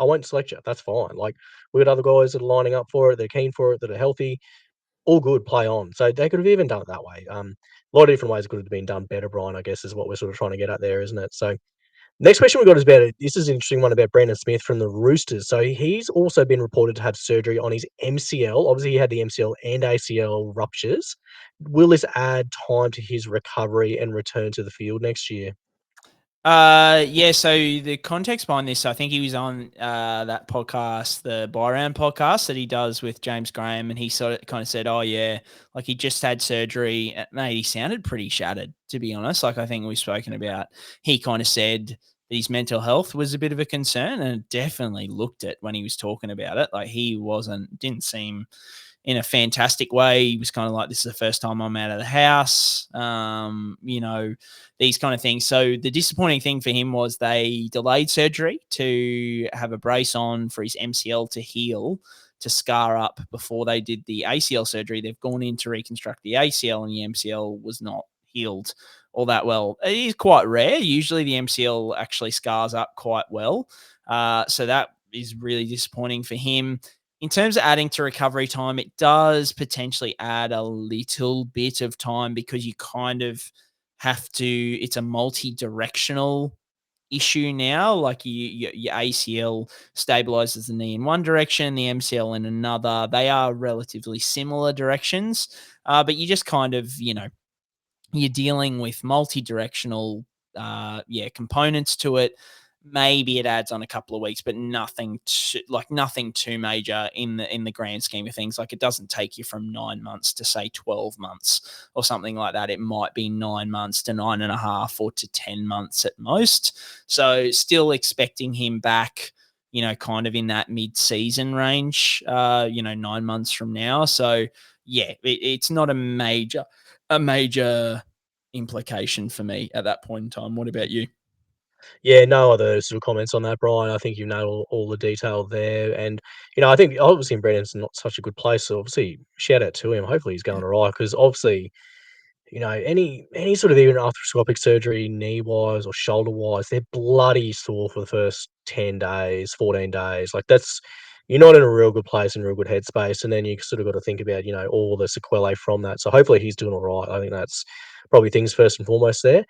I won't select you. That's fine. Like we got other guys that are lining up for it, they're keen for it, that are healthy. All good, play on. So they could have even done it that way. A lot of different ways it could have been done better, Brian, I guess is what we're sort of trying to get at there, isn't it? So next question we got is about this is an interesting one about Brandon Smith from the Roosters. So he's also been reported to have surgery on his MCL. Obviously, he had the MCL and ACL ruptures. Will this add time to his recovery and return to the field next year? Yeah, so the context behind this, I think he was on that podcast, the Buy Round podcast that he does with James Graham, and he kind of said, oh yeah, like he just had surgery. Mate, he sounded pretty shattered, to be honest. Like I think we've spoken about, he kind of said that his mental health was a bit of a concern, and it definitely looked it when he was talking about it. Like he didn't seem in a fantastic way. He was kind of like, this is the first time I'm out of the house, these kind of things. So the disappointing thing for him was they delayed surgery to have a brace on for his MCL to heal, to scar up before they did the ACL surgery. They've gone in to reconstruct the ACL, and the MCL was not healed all that well. It is quite rare. Usually the MCL actually scars up quite well. So that is really disappointing for him. In terms of adding to recovery time, it does potentially add a little bit of time because you kind of have to, it's a multi-directional issue now. Like your ACL stabilizes the knee in one direction, the MCL in another. They are relatively similar directions, but you just kind of, you're dealing with multi-directional components to it. Maybe it adds on a couple of weeks, but nothing too major in the grand scheme of things. Like it doesn't take you from 9 months to say 12 months or something like that. It might be 9 months to 9.5 or to 10 months at most. So still expecting him back, kind of in that mid-season range, 9 months from now. So yeah, it's not a major implication for me at that point in time. What about you? Yeah, no other sort of comments on that, Brian. I think you know all the detail there. And, I think obviously Brandon's not such a good place. So obviously, shout out to him. Hopefully he's going all right because obviously, any sort of even arthroscopic surgery, knee-wise or shoulder-wise, they're bloody sore for the first 10 days, 14 days. Like you're not in a real good place and real good headspace. And then you sort of got to think about, all the sequelae from that. So hopefully he's doing all right. I think that's probably things first and foremost there.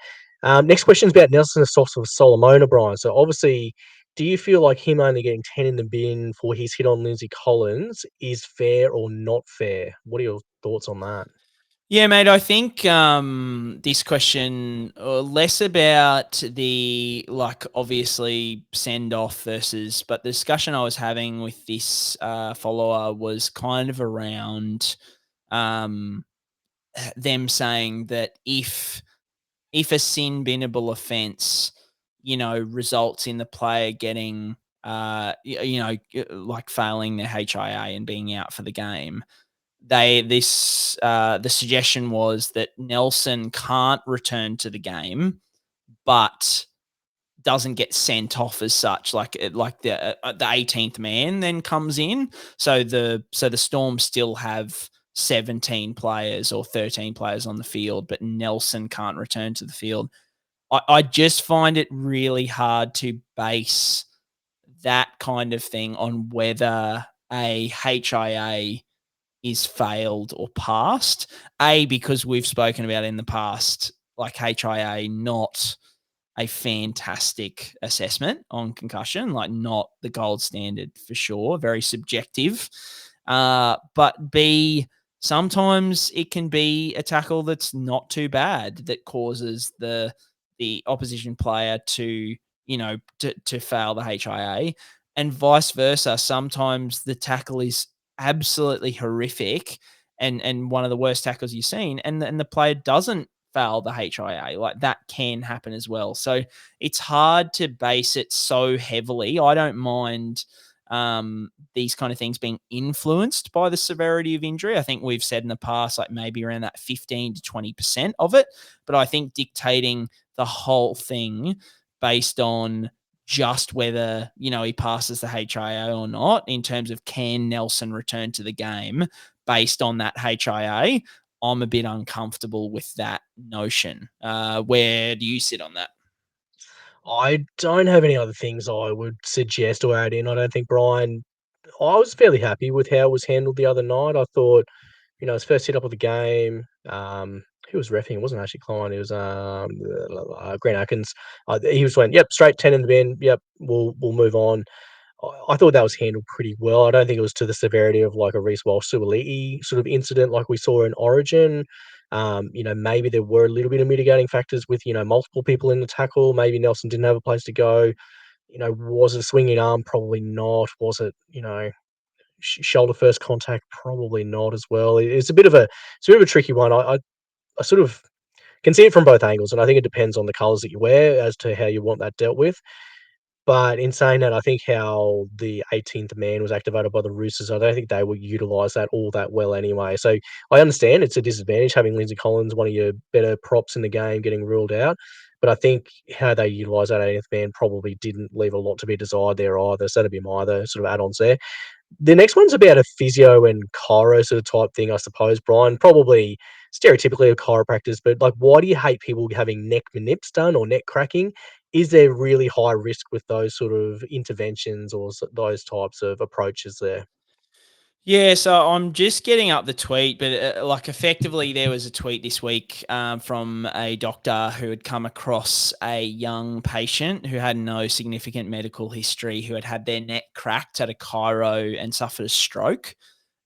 Next question is about Nelson Solomon O'Brien. So obviously, do you feel like him only getting 10 in the bin for his hit on Lindsay Collins is fair or not fair? What are your thoughts on that? Yeah, mate, I think this question less about the obviously send off versus, but the discussion I was having with this follower was kind of around them saying that if a sin binnable offence, results in the player getting failing their HIA and being out for the game, the suggestion was that Nelson can't return to the game, but doesn't get sent off as such. Like the 18th man then comes in, so the Storm still have 17 players or 13 players on the field, but Nelson can't return to the field. I just find it really hard to base that kind of thing on whether a HIA is failed or passed. Because we've spoken about in the past, like HIA, not a fantastic assessment on concussion, like not the gold standard for sure, very subjective. But B, sometimes it can be a tackle that's not too bad that causes the opposition player to fail the HIA, and vice versa. Sometimes the tackle is absolutely horrific and one of the worst tackles you've seen, and the player doesn't foul the HIA. Like, that can happen as well. So it's hard to base it so heavily. I don't mind these kind of things being influenced by the severity of injury. I think we've said in the past, like maybe around that 15 to 20% of it. But I think dictating the whole thing based on just whether, he passes the HIA or not, in terms of can Nelson return to the game based on that HIA, I'm a bit uncomfortable with that notion. Where do you sit on that? I don't have any other things I would suggest or add in. I don't think Brien. I was fairly happy with how it was handled the other night. I thought, his first hit up of the game. Who was reffing? It wasn't actually Klein. It was Grant Atkins. He just went, "Yep, straight 10 in the bin. Yep, we'll move on." I thought that was handled pretty well. I don't think it was to the severity of like a Reece Walsh-Suaalii sort of incident like we saw in Origin. Maybe there were a little bit of mitigating factors with, multiple people in the tackle. Maybe Nelson didn't have a place to go. Was it a swinging arm? Probably not. Was it, shoulder first contact? Probably not as well. It's a bit of a tricky one. I sort of can see it from both angles, and I think it depends on the colours that you wear as to how you want that dealt with. But in saying that, I think how the 18th man was activated by the Roosters, I don't think they will utilise that all that well anyway. So I understand it's a disadvantage having Lindsay Collins, one of your better props in the game, getting ruled out. But I think how they utilise that 18th man probably didn't leave a lot to be desired there either. So that'd be my other sort of add-ons there. The next one's about a physio and chiro sort of type thing, I suppose, Brien. Probably stereotypically of chiropractors, but like, why do you hate people having neck manips done or neck cracking? Is there really high risk with those sort of interventions or those types of approaches there? Yeah, so I'm just getting up the tweet, but effectively there was a tweet this week from a doctor who had come across a young patient who had no significant medical history, who had had their neck cracked at a chiro and suffered a stroke,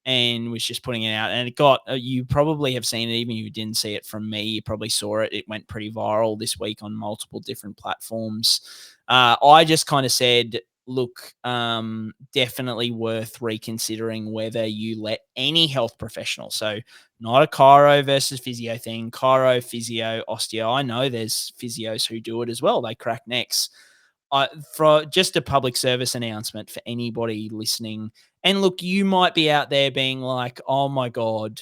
and was just putting it out. And it got, you probably have seen it, even if you didn't see it from me, you probably saw it. It went pretty viral this week on multiple different platforms. I just kind of said, look, definitely worth reconsidering whether you let any health professional, so not a chiro versus physio thing, chiro, physio, osteo. I know there's physios who do it as well. They crack necks. For just a public service announcement for anybody listening. And look, you might be out there being like, oh my God,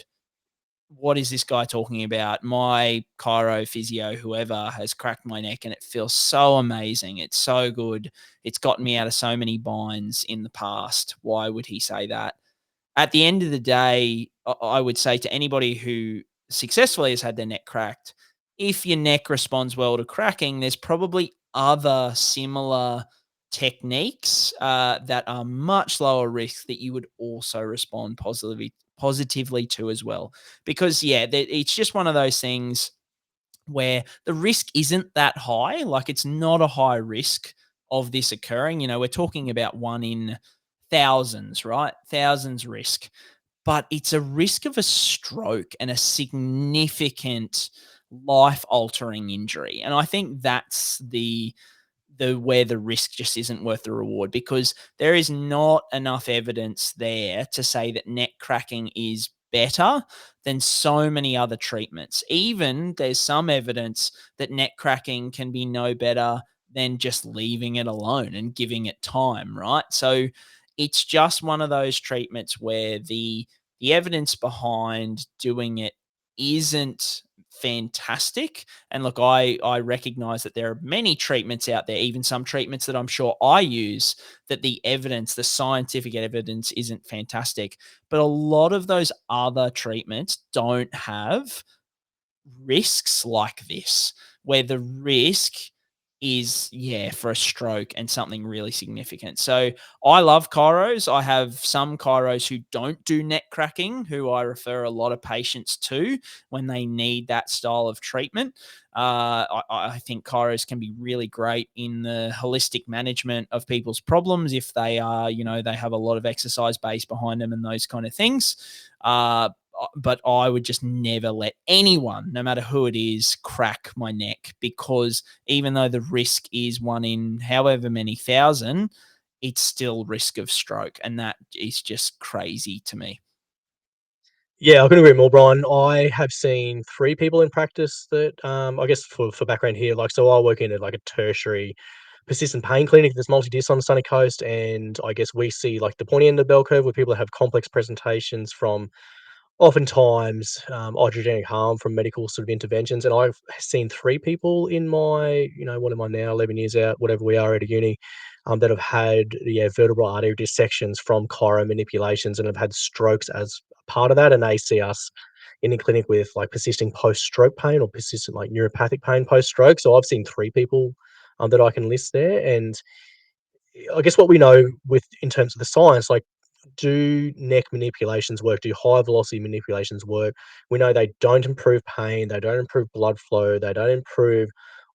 what is this guy talking about? My chiro, physio, whoever has cracked my neck and it feels so amazing. It's so good. It's gotten me out of so many binds in the past. Why would he say that? At the end of the day, I would say to anybody who successfully has had their neck cracked, if your neck responds well to cracking, there's probably other similar techniques that are much lower risk that you would also respond positively to as well. Because, it's just one of those things where the risk isn't that high. Like, it's not a high risk of this occurring. We're talking about 1 in thousands, right? Thousands risk. But it's a risk of a stroke and a significant life-altering injury. And I think that's the where the risk just isn't worth the reward, because there is not enough evidence there to say that neck cracking is better than so many other treatments. Even there's some evidence that neck cracking can be no better than just leaving it alone and giving it time, right? So it's just one of those treatments where the evidence behind doing it isn't fantastic. And look, I recognize that there are many treatments out there, even some treatments that I'm sure I use, that the scientific evidence isn't fantastic. But a lot of those other treatments don't have risks like this, where the risk is, for a stroke and something really significant. So I love chiros. I have some chiros who don't do neck cracking, who I refer a lot of patients to when they need that style of treatment. I think chiros can be really great in the holistic management of people's problems if they are, they have a lot of exercise base behind them and those kind of things. But I would just never let anyone, no matter who it is, crack my neck, because even though the risk is 1 in however many thousand, it's still risk of stroke. And that is just crazy to me. Yeah, I couldn't agree more, Brian. I have seen 3 people in practice that, I guess for background here, like, so I work in a tertiary persistent pain clinic that's multi-dis on the sunny coast, and I guess we see, like, the pointy end of the bell curve where people have complex presentations from oftentimes, iatrogenic harm from medical sort of interventions, and I've seen 3 people in my, what am I now, 11 years out, whatever we are at a uni, that have had, vertebral artery dissections from chiro manipulations and have had strokes as part of that, and they see us in the clinic with, like, persisting post-stroke pain or persistent, like, neuropathic pain post-stroke. So I've seen 3 people, that I can list there, and I guess what we know with in terms of the science, like, do neck manipulations work? Do high velocity manipulations work? We know they don't improve pain, they don't improve blood flow, they don't improve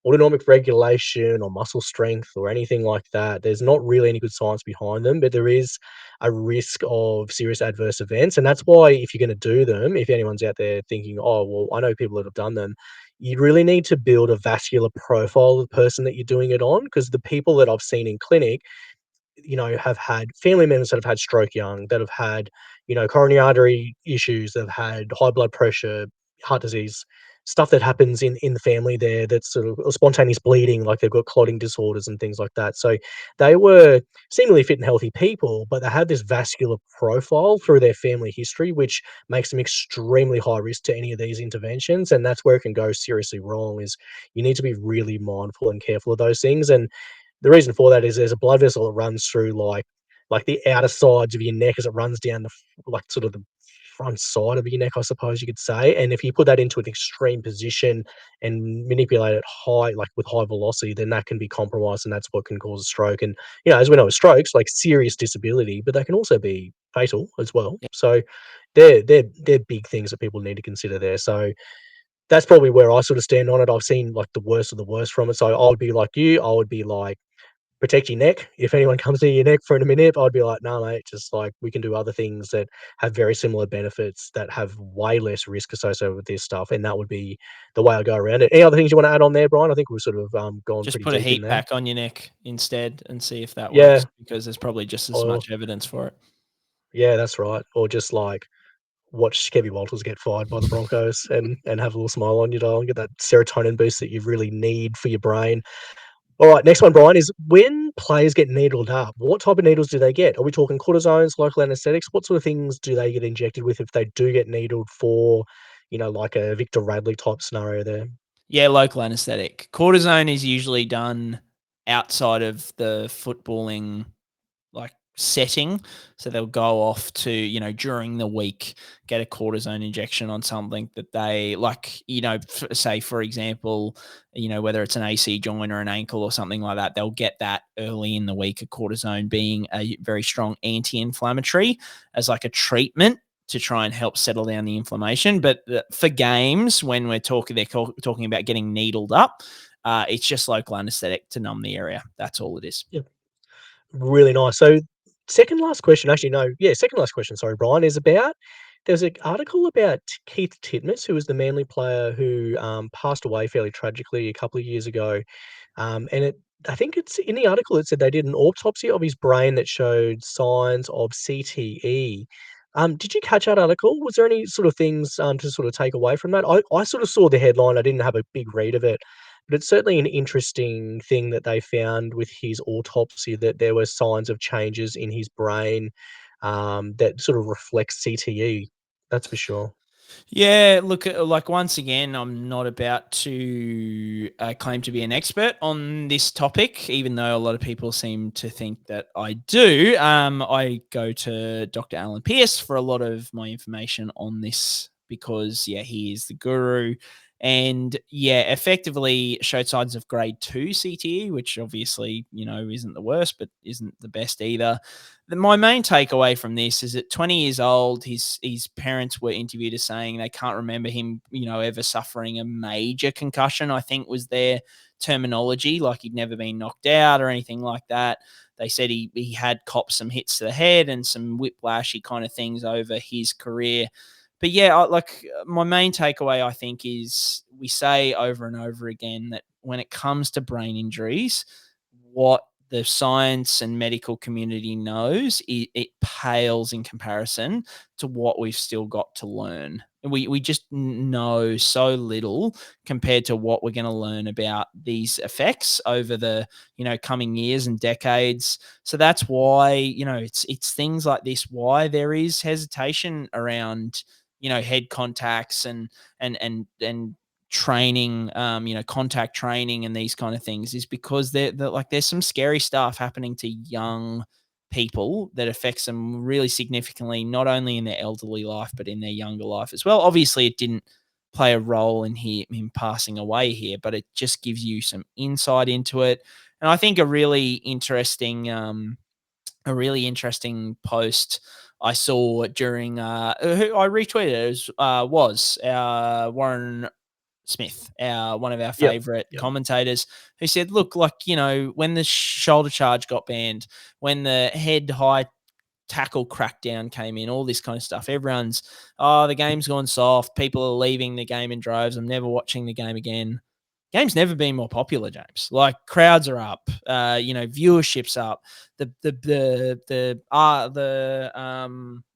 autonomic regulation or muscle strength or anything like that. There's not really any good science behind them, but there is a risk of serious adverse events. And that's why, if you're going to do them, if anyone's out there thinking, oh, well, I know people that have done them, you really need to build a vascular profile of the person that you're doing it on, because the people that I've seen in clinic, have had family members that have had stroke young, that have had, coronary artery issues, that have had high blood pressure, heart disease, stuff that happens in the family there, that's sort of spontaneous bleeding, like they've got clotting disorders and things like that. So they were seemingly fit and healthy people, but they had this vascular profile through their family history, which makes them extremely high risk to any of these interventions. And that's where it can go seriously wrong, is you need to be really mindful and careful of those things. And the reason for that is there's a blood vessel that runs through, like the outer sides of your neck as it runs down like, sort of the front side of your neck, I suppose you could say. And if you put that into an extreme position and manipulate it high, like with high velocity, then that can be compromised, and that's what can cause a stroke. And, as we know with strokes, like, serious disability, but they can also be fatal as well. Yeah. So they're big things that people need to consider there. So that's probably where I sort of stand on it. I've seen, like, the worst of the worst from it. So I would be like you, I would be like, protect your neck. If anyone comes near your neck for a minute, I'd be like, "No, mate, just, like, we can do other things that have very similar benefits that have way less risk associated with this stuff," and that would be the way I go around it. Any other things you wanna add on there, Brian? I think we've sort of, gone Just pretty put a deep in heat there. pack on your neck instead and see if that Yeah, works, because there's probably just as or much evidence for it. yeah, that's right. Or just, like, watch Kevin Walters get fired by the Broncos and have a little smile on your dial and get that serotonin boost that you really need for your brain. All right, next one, Brian, is when players get needled up, what type of needles do they get? Are we talking cortisones, local anesthetics? What sort of things do they get injected with if they do get needled for, like a Victor Radley type scenario there? Yeah, local anesthetic. Cortisone is usually done outside of the footballing, like, setting. So they'll go off to, during the week, get a cortisone injection on something that they like, say, for example, whether it's an AC joint or an ankle or something like that, they'll get that early in the week, a cortisone being a very strong anti-inflammatory, as like a treatment to try and help settle down the inflammation. But for games, when talking about getting needled up, it's just local anesthetic to numb the area. That's all it is. Yeah, really nice. So second last question, actually, no, yeah, second last question, sorry, Brian, is about, there's an article about Keith Titmus, who was the Manly player who passed away fairly tragically a couple of years ago. And I think it's in the article, it said they did an autopsy of his brain that showed signs of CTE. Did you catch that article? Was there any sort of things to sort of take away from that? I sort of saw the headline. I didn't have a big read of it, but it's certainly an interesting thing that they found with his autopsy, that there were signs of changes in his brain that sort of reflects CTE. That's for sure. Yeah, look, like, once again, I'm not about to claim to be an expert on this topic, even though a lot of people seem to think that I do. I go to Dr. Alan Pierce for a lot of my information on this because, yeah, he is the guru. And yeah, effectively showed signs of grade 2 CTE, which obviously, isn't the worst, but isn't the best either. My main takeaway from this is at 20 years old, his parents were interviewed as saying they can't remember him, ever suffering a major concussion, I think was their terminology, like he'd never been knocked out or anything like that. They said he had copped some hits to the head and some whiplashy kind of things over his career. But yeah, my main takeaway, I think, is we say over and over again that when it comes to brain injuries, what the science and medical community knows, it pales in comparison to what we've still got to learn. We just know so little compared to what we're going to learn about these effects over the coming years and decades. So that's why it's things like this why there is hesitation around head contacts and training, contact training and these kind of things, is because they're like there's some scary stuff happening to young people that affects them really significantly, not only in their elderly life but in their younger life as well. Obviously, it didn't play a role in him passing away here, but it just gives you some insight into it. And I think a really interesting post I saw during who I retweeted was Warren Smith, one of our favorite commentators, who said, look, like, when the shoulder charge got banned, when the head high tackle crackdown came in, all this kind of stuff, everyone's, the game's gone soft. People are leaving the game in droves. I'm never watching the game again. Game's never been more popular, James. Like, crowds are up, viewership's up. The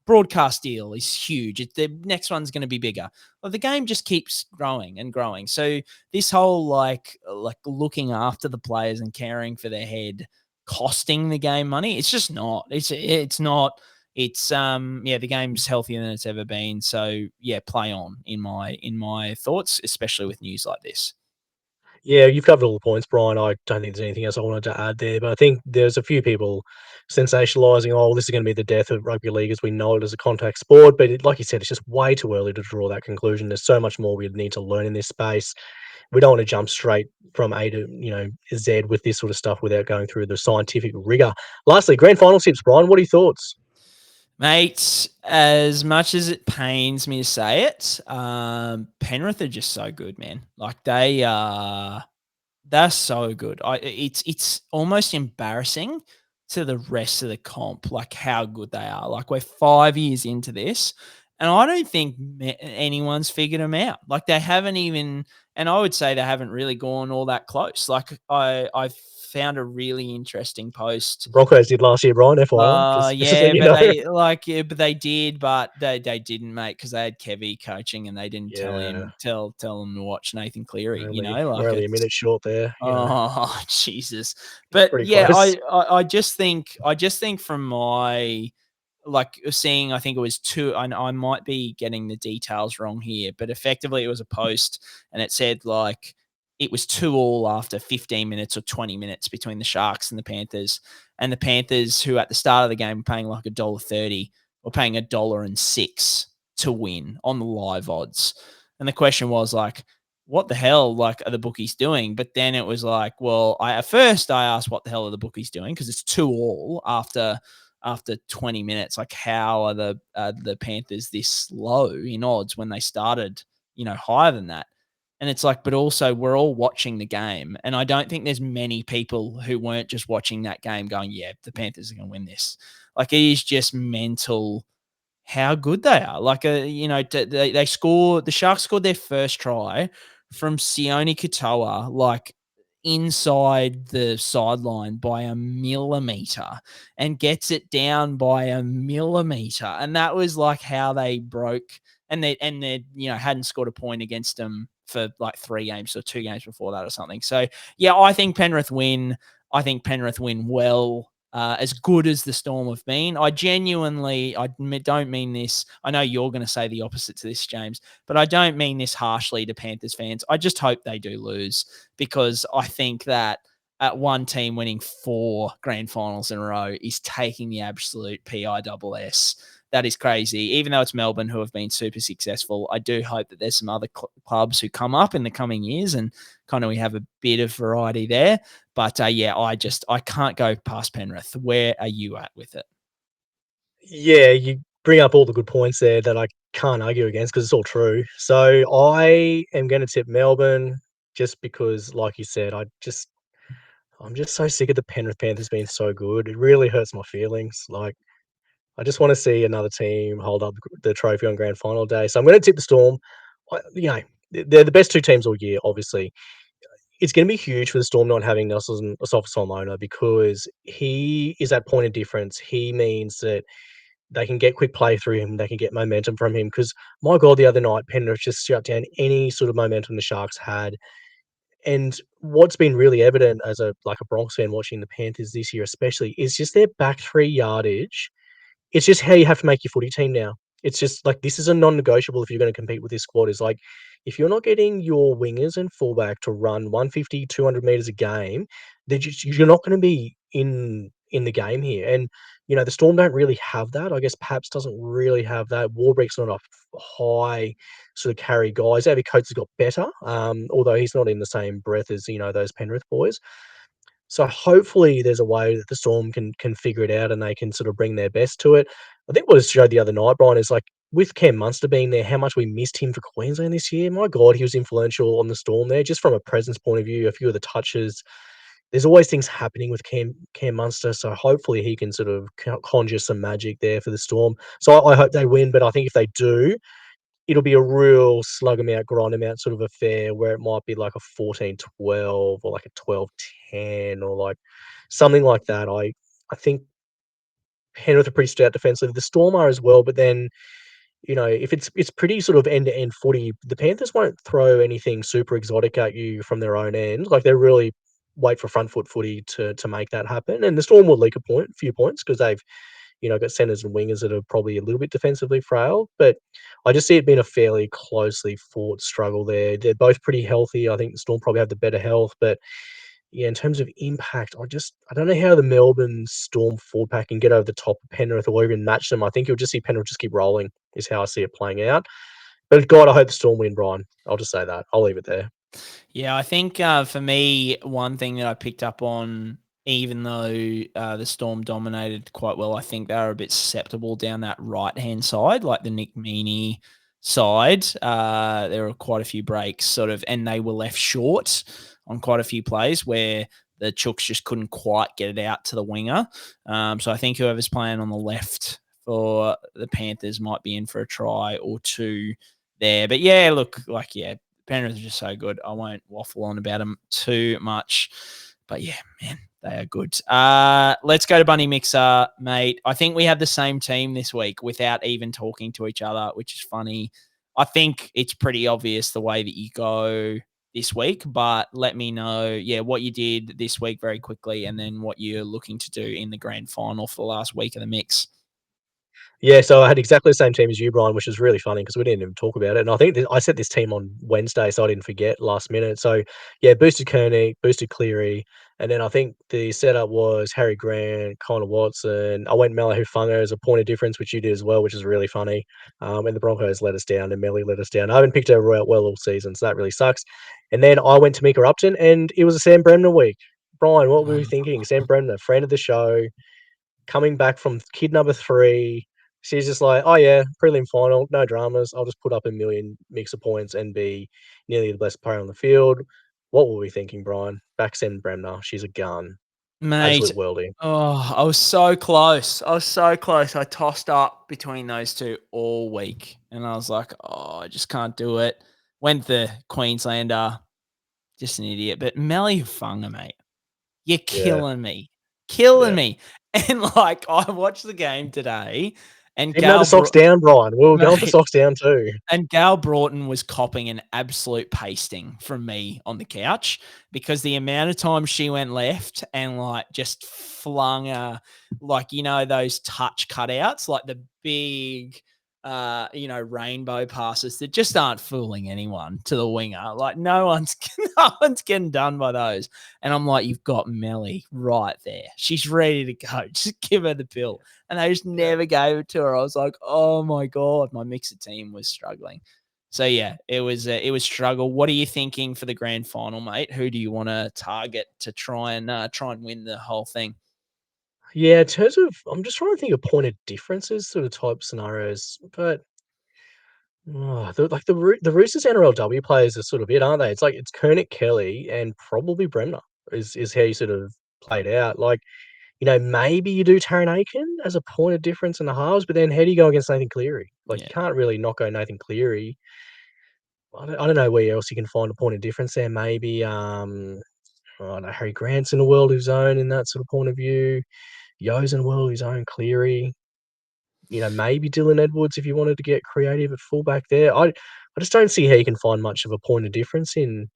broadcast deal is huge. The next one's going to be bigger. Well, the game just keeps growing and growing. So this whole like looking after the players and caring for their head costing the game money, it's just not. It's not. It's the game's healthier than it's ever been. So yeah, play on in my thoughts, especially with news like this. Yeah, you've covered all the points, Brian. I don't think there's anything else I wanted to add there, but I think there's a few people sensationalising, this is going to be the death of rugby league as we know it as a contact sport. But like you said, it's just way too early to draw that conclusion. There's so much more we need to learn in this space. We don't want to jump straight from A to Z with this sort of stuff without going through the scientific rigor. Lastly, grand final tips, Brian. What are your thoughts? Mate, as much as it pains me to say it, Penrith are just so good, man. Like, they're so good. It's almost embarrassing to the rest of the comp, like how good they are. Like, we're 5 years into this, and I don't think anyone's figured them out. Like, they haven't even, and I would say they haven't really gone all that close. Like, I found a really interesting post. Broncos did last year, Brian, FYI. Just so you know. But they did, but they didn't, mate, because they had Kevy coaching and they didn't tell him to watch Nathan Cleary. We're only a minute short there. Oh, Jesus! But yeah, close. I just think from my seeing, I think it was two. I might be getting the details wrong here, but effectively it was a post and it said like it was 2-2 after 15 minutes or 20 minutes between the Sharks and the Panthers. And the Panthers, who at the start of the game were paying like $1.30, were paying $1.06 to win on the live odds. And the question was like, what the hell, like, are the bookies doing? But then it was like, well, at first I asked what the hell are the bookies doing? Because it's 2-2 after 20 minutes. Like, how are the Panthers this low in odds when they started, higher than that? And it's like, but also we're all watching the game. And I don't think there's many people who weren't just watching that game going, yeah, the Panthers are going to win this. Like, it is just mental how good they are. Like, the Sharks scored their first try from Sione Katoa, like inside the sideline by a millimeter, and gets it down by a millimeter. And that was like how they broke, and they hadn't scored a point against them for like 3 games or 2 games before that or something. So yeah, I think Penrith win. I think Penrith win well. As good as the Storm have been. I don't mean this. I know you're going to say the opposite to this, James, but I don't mean this harshly to Panthers fans. I just hope they do lose, because I think that at one team winning 4 grand finals in a row is taking the absolute PISS. That is crazy. Even though it's Melbourne, who have been super successful, I do hope that there's some other clubs who come up in the coming years and kind of we have a bit of variety there. But I can't go past Penrith. Where are you at with it? Yeah, you bring up all the good points there that I can't argue against because it's all true. So I am going to tip Melbourne just because, like you said, I'm just so sick of the Penrith Panthers being so good. It really hurts my feelings. Like, I just want to see another team hold up the trophy on grand final day. So I'm going to tip the Storm. They're the best 2 teams all year, obviously. it's going to be huge for the Storm not having Nelson Solomona because he is that point of difference. He means that they can get quick play through him. They can get momentum from him because, my God, the other night, Penrith just shut down any sort of momentum the Sharks had. And what's been really evident as a Bronx fan watching the Panthers this year especially is just their back 3 yardage. It's just how you have to make your footy team now. It's just this is a non-negotiable if you're going to compete with this squad. Is if you're not getting your wingers and fullback to run 150, 200 meters a game, you're not going to be in the game here. And the Storm don't really have that. I guess Paps doesn't really have that. Warbrick's not a high sort of carry guys. Avi Coates has got better, although he's not in the same breath as those Penrith boys. So hopefully there's a way that the Storm can figure it out and they can sort of bring their best to it. I think what was showed the other night, Brien, is with Cam Munster being there, how much we missed him for Queensland this year. My God, he was influential on the Storm there, just from a presence point of view, a few of the touches. There's always things happening with Cam Munster, so hopefully he can sort of conjure some magic there for the Storm. So I hope they win, but I think if they do, it'll be a real slug 'em out, grind 'em out sort of affair where it might be like a 14-12 or like a 12-10 or something like that. I think Penrith are pretty stout defensively. The Storm are as well, but then, if it's pretty sort of end-to-end footy, the Panthers won't throw anything super exotic at you from their own end. They really wait for front foot footy to make that happen. And the Storm will leak a few points because they've got centers and wingers that are probably a little bit defensively frail, but I just see it being a fairly closely fought struggle there. They're both pretty healthy. I think the Storm probably have the better health, but yeah, in terms of impact, I don't know how the Melbourne Storm forward pack can get over the top of Penrith or even match them. I think you'll just see Penrith just keep rolling is how I see it playing out. But God, I hope the Storm win, Brien. I'll just say that. I'll leave it there. Yeah, I think for me, one thing that I picked up on, even though the Storm dominated quite well, I think they were a bit susceptible down that right-hand side, like the Nick Meaney side. There were quite a few breaks and they were left short on quite a few plays where the Chooks just couldn't quite get it out to the winger. So I think whoever's playing on the left for the Panthers might be in for a try or two there. But yeah, look, Penrith are just so good. I won't waffle on about them too much. But yeah, man, they are good. Let's go to Bundy Mixer, mate. I think we have the same team this week without even talking to each other, which is funny. I think it's pretty obvious the way that you go this week, but let me know, what you did this week very quickly and then what you're looking to do in the grand final for the last week of the mix. Yeah, so I had exactly the same team as you, Brien, which is really funny because we didn't even talk about it. And I think I set this team on Wednesday, so I didn't forget last minute. So, yeah, boosted Koenig, boosted Cleary, and then I think the setup was Harry Grant, Connor Watson. I went Malahi Funga as a point of difference, which you did as well, which is really funny. And the Broncos let us down, and Melly let us down. I haven't picked her well all season, so that really sucks. And then I went to Mika Upton, and it was a Sam Bremner week. Brien, what were we thinking? Sam Bremner, friend of the show, coming back from kid number 3. She's just like, oh yeah, prelim final, no dramas. I'll just put up a million mixer points and be nearly the best player on the field. What were we thinking, Brien? Back send Bremner. She's a gun. Mate, Absolute worldie. Oh, I was so close. I tossed up between those two all week. And I was like, I just can't do it. Went the Queenslander. Just an idiot. But Melly Funga, mate. You're killing me. Killing me. And I watched the game today and Even though the socks down, Brien. We were going for socks down too. And Gal Broughton was copping an absolute pasting from me on the couch because the amount of times she went left and just flung those touch cutouts, like the big, rainbow passes that just aren't fooling anyone to the winger. No one's getting done by those. And I'm like, you've got Melly right there. She's ready to go. Just give her the pill. And they just never gave it to her. I was like, oh my God, my mixer team was struggling. So yeah, it was struggle. What are you thinking for the grand final, mate? Who do you want to target to try and win the whole thing? Yeah, in terms of, I'm just trying to think of point of differences sort of type scenarios, but the Roosters NRLW players are sort of it, aren't they? It's Koenig, Kelly, and probably Bremner is how you sort of played out. Maybe you do Taran Aiken as a point of difference in the halves, but then how do you go against Nathan Cleary? You can't really not go Nathan Cleary. I don't know where else you can find a point of difference there. Maybe I don't know, Harry Grant's in a world of his own in that sort of point of view. Yo's in a world of his own. Cleary, maybe Dylan Edwards if you wanted to get creative at fullback there. I just don't see how you can find much of a point of difference in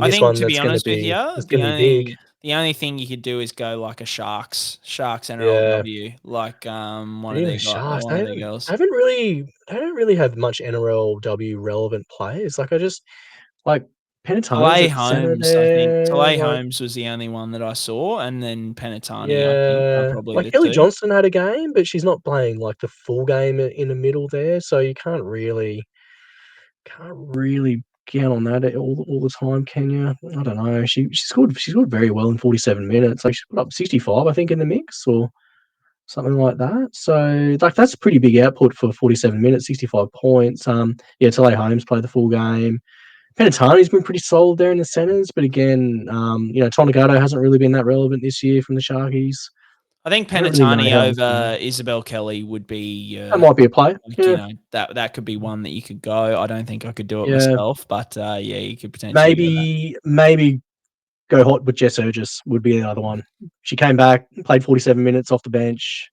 I this think, one to be honest with you, that's gonna be big. the only thing you could do is go like a Sharks Yeah. NRLW, like one But of even their the Sharks, one of their girls. they don't really have much NRLW relevant players. Like, I just like Penatoni's Talay at centre Holmes, I think. there, Talay like, Holmes was the only one that I saw, and then Penatani, I think, are yeah. probably Like, the Kelly two. Johnson had a game, but she's not playing, like, the full game in the middle there, so you can't really count on that all the time, can you? I don't know. She scored very well in 47 minutes. Like, she put up 65, I think, in the mix, or something like that. So, like, that's a pretty big output for 47 minutes, 65 points. Talay Holmes played the full game. Penatani's been pretty solid there in the centres, but again, Tonagato hasn't really been that relevant this year from the Sharkies. I think I don't really know Penatani how else over Isabelle Kelly would be, that might be a play. like, Yeah, that could be one that you could go. I don't think I could do it yeah. myself, but you could potentially go that. Maybe go hot with Jess Urgis would be the other one. She came back, played 47 minutes off the bench.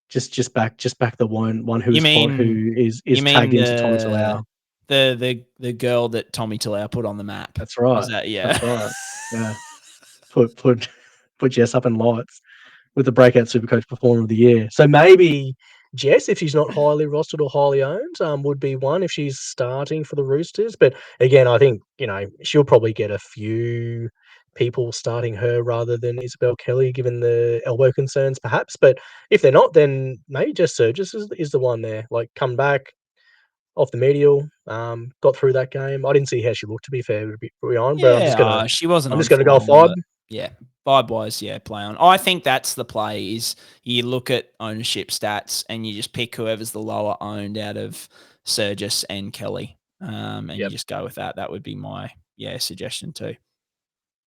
Just back the one who You is hot, mean who is you mean tagged into Tommy Talau. the girl that Tommy Talau put on the map? That's right. Is that, yeah? That's right. Yeah. Put Jess up in lights with the breakout Supercoach Performer of the Year. So maybe Jess, if she's not highly rostered or highly owned, would be one if she's starting for the Roosters. But again, I think, she'll probably get a few people starting her rather than Isabelle Kelly, given the elbow concerns, perhaps. But if they're not, then maybe Jess Surgis is the one there. Like, come back off the medial, got through that game. I didn't see how she looked, to be fair, to be honest, but Yeah, she wasn't I'm on just gonna go form, 5. but yeah, vibe-wise, yeah, play on. I think that's the play. Is you look at ownership stats and you just pick whoever's the lower owned out of Surgis and Kelly, and you Yep. just go with that. That would be my suggestion too.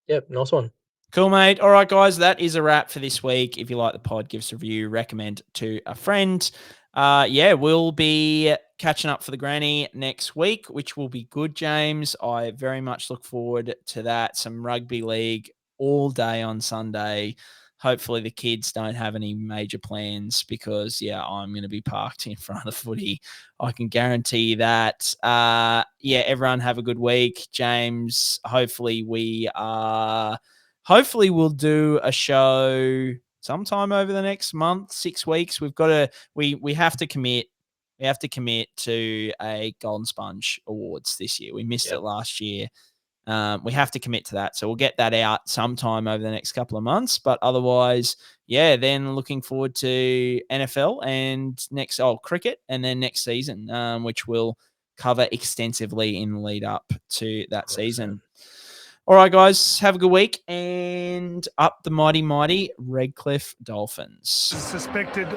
Yep, nice one. Cool, mate. All right, guys, that is a wrap for this week. If you like the pod, give us a review, recommend to a friend. We'll be catching up for the granny next week, which will be good, James. I very much look forward to that. Some rugby league all day on Sunday. Hopefully the kids don't have any major plans because, I'm going to be parked in front of the footy. I can guarantee you that. Everyone have a good week. James, hopefully we'll do a show sometime over the next month, 6 weeks. We have to commit. We have to commit to a Golden Sponge Awards this year. We missed it last year. We have to commit to that. So we'll get that out sometime over the next couple of months. But otherwise, then looking forward to NFL and cricket and then next season, which we'll cover extensively in the lead up to that 100%. Season. All right, guys, have a good week and up the mighty, mighty Redcliffe Dolphins. Suspected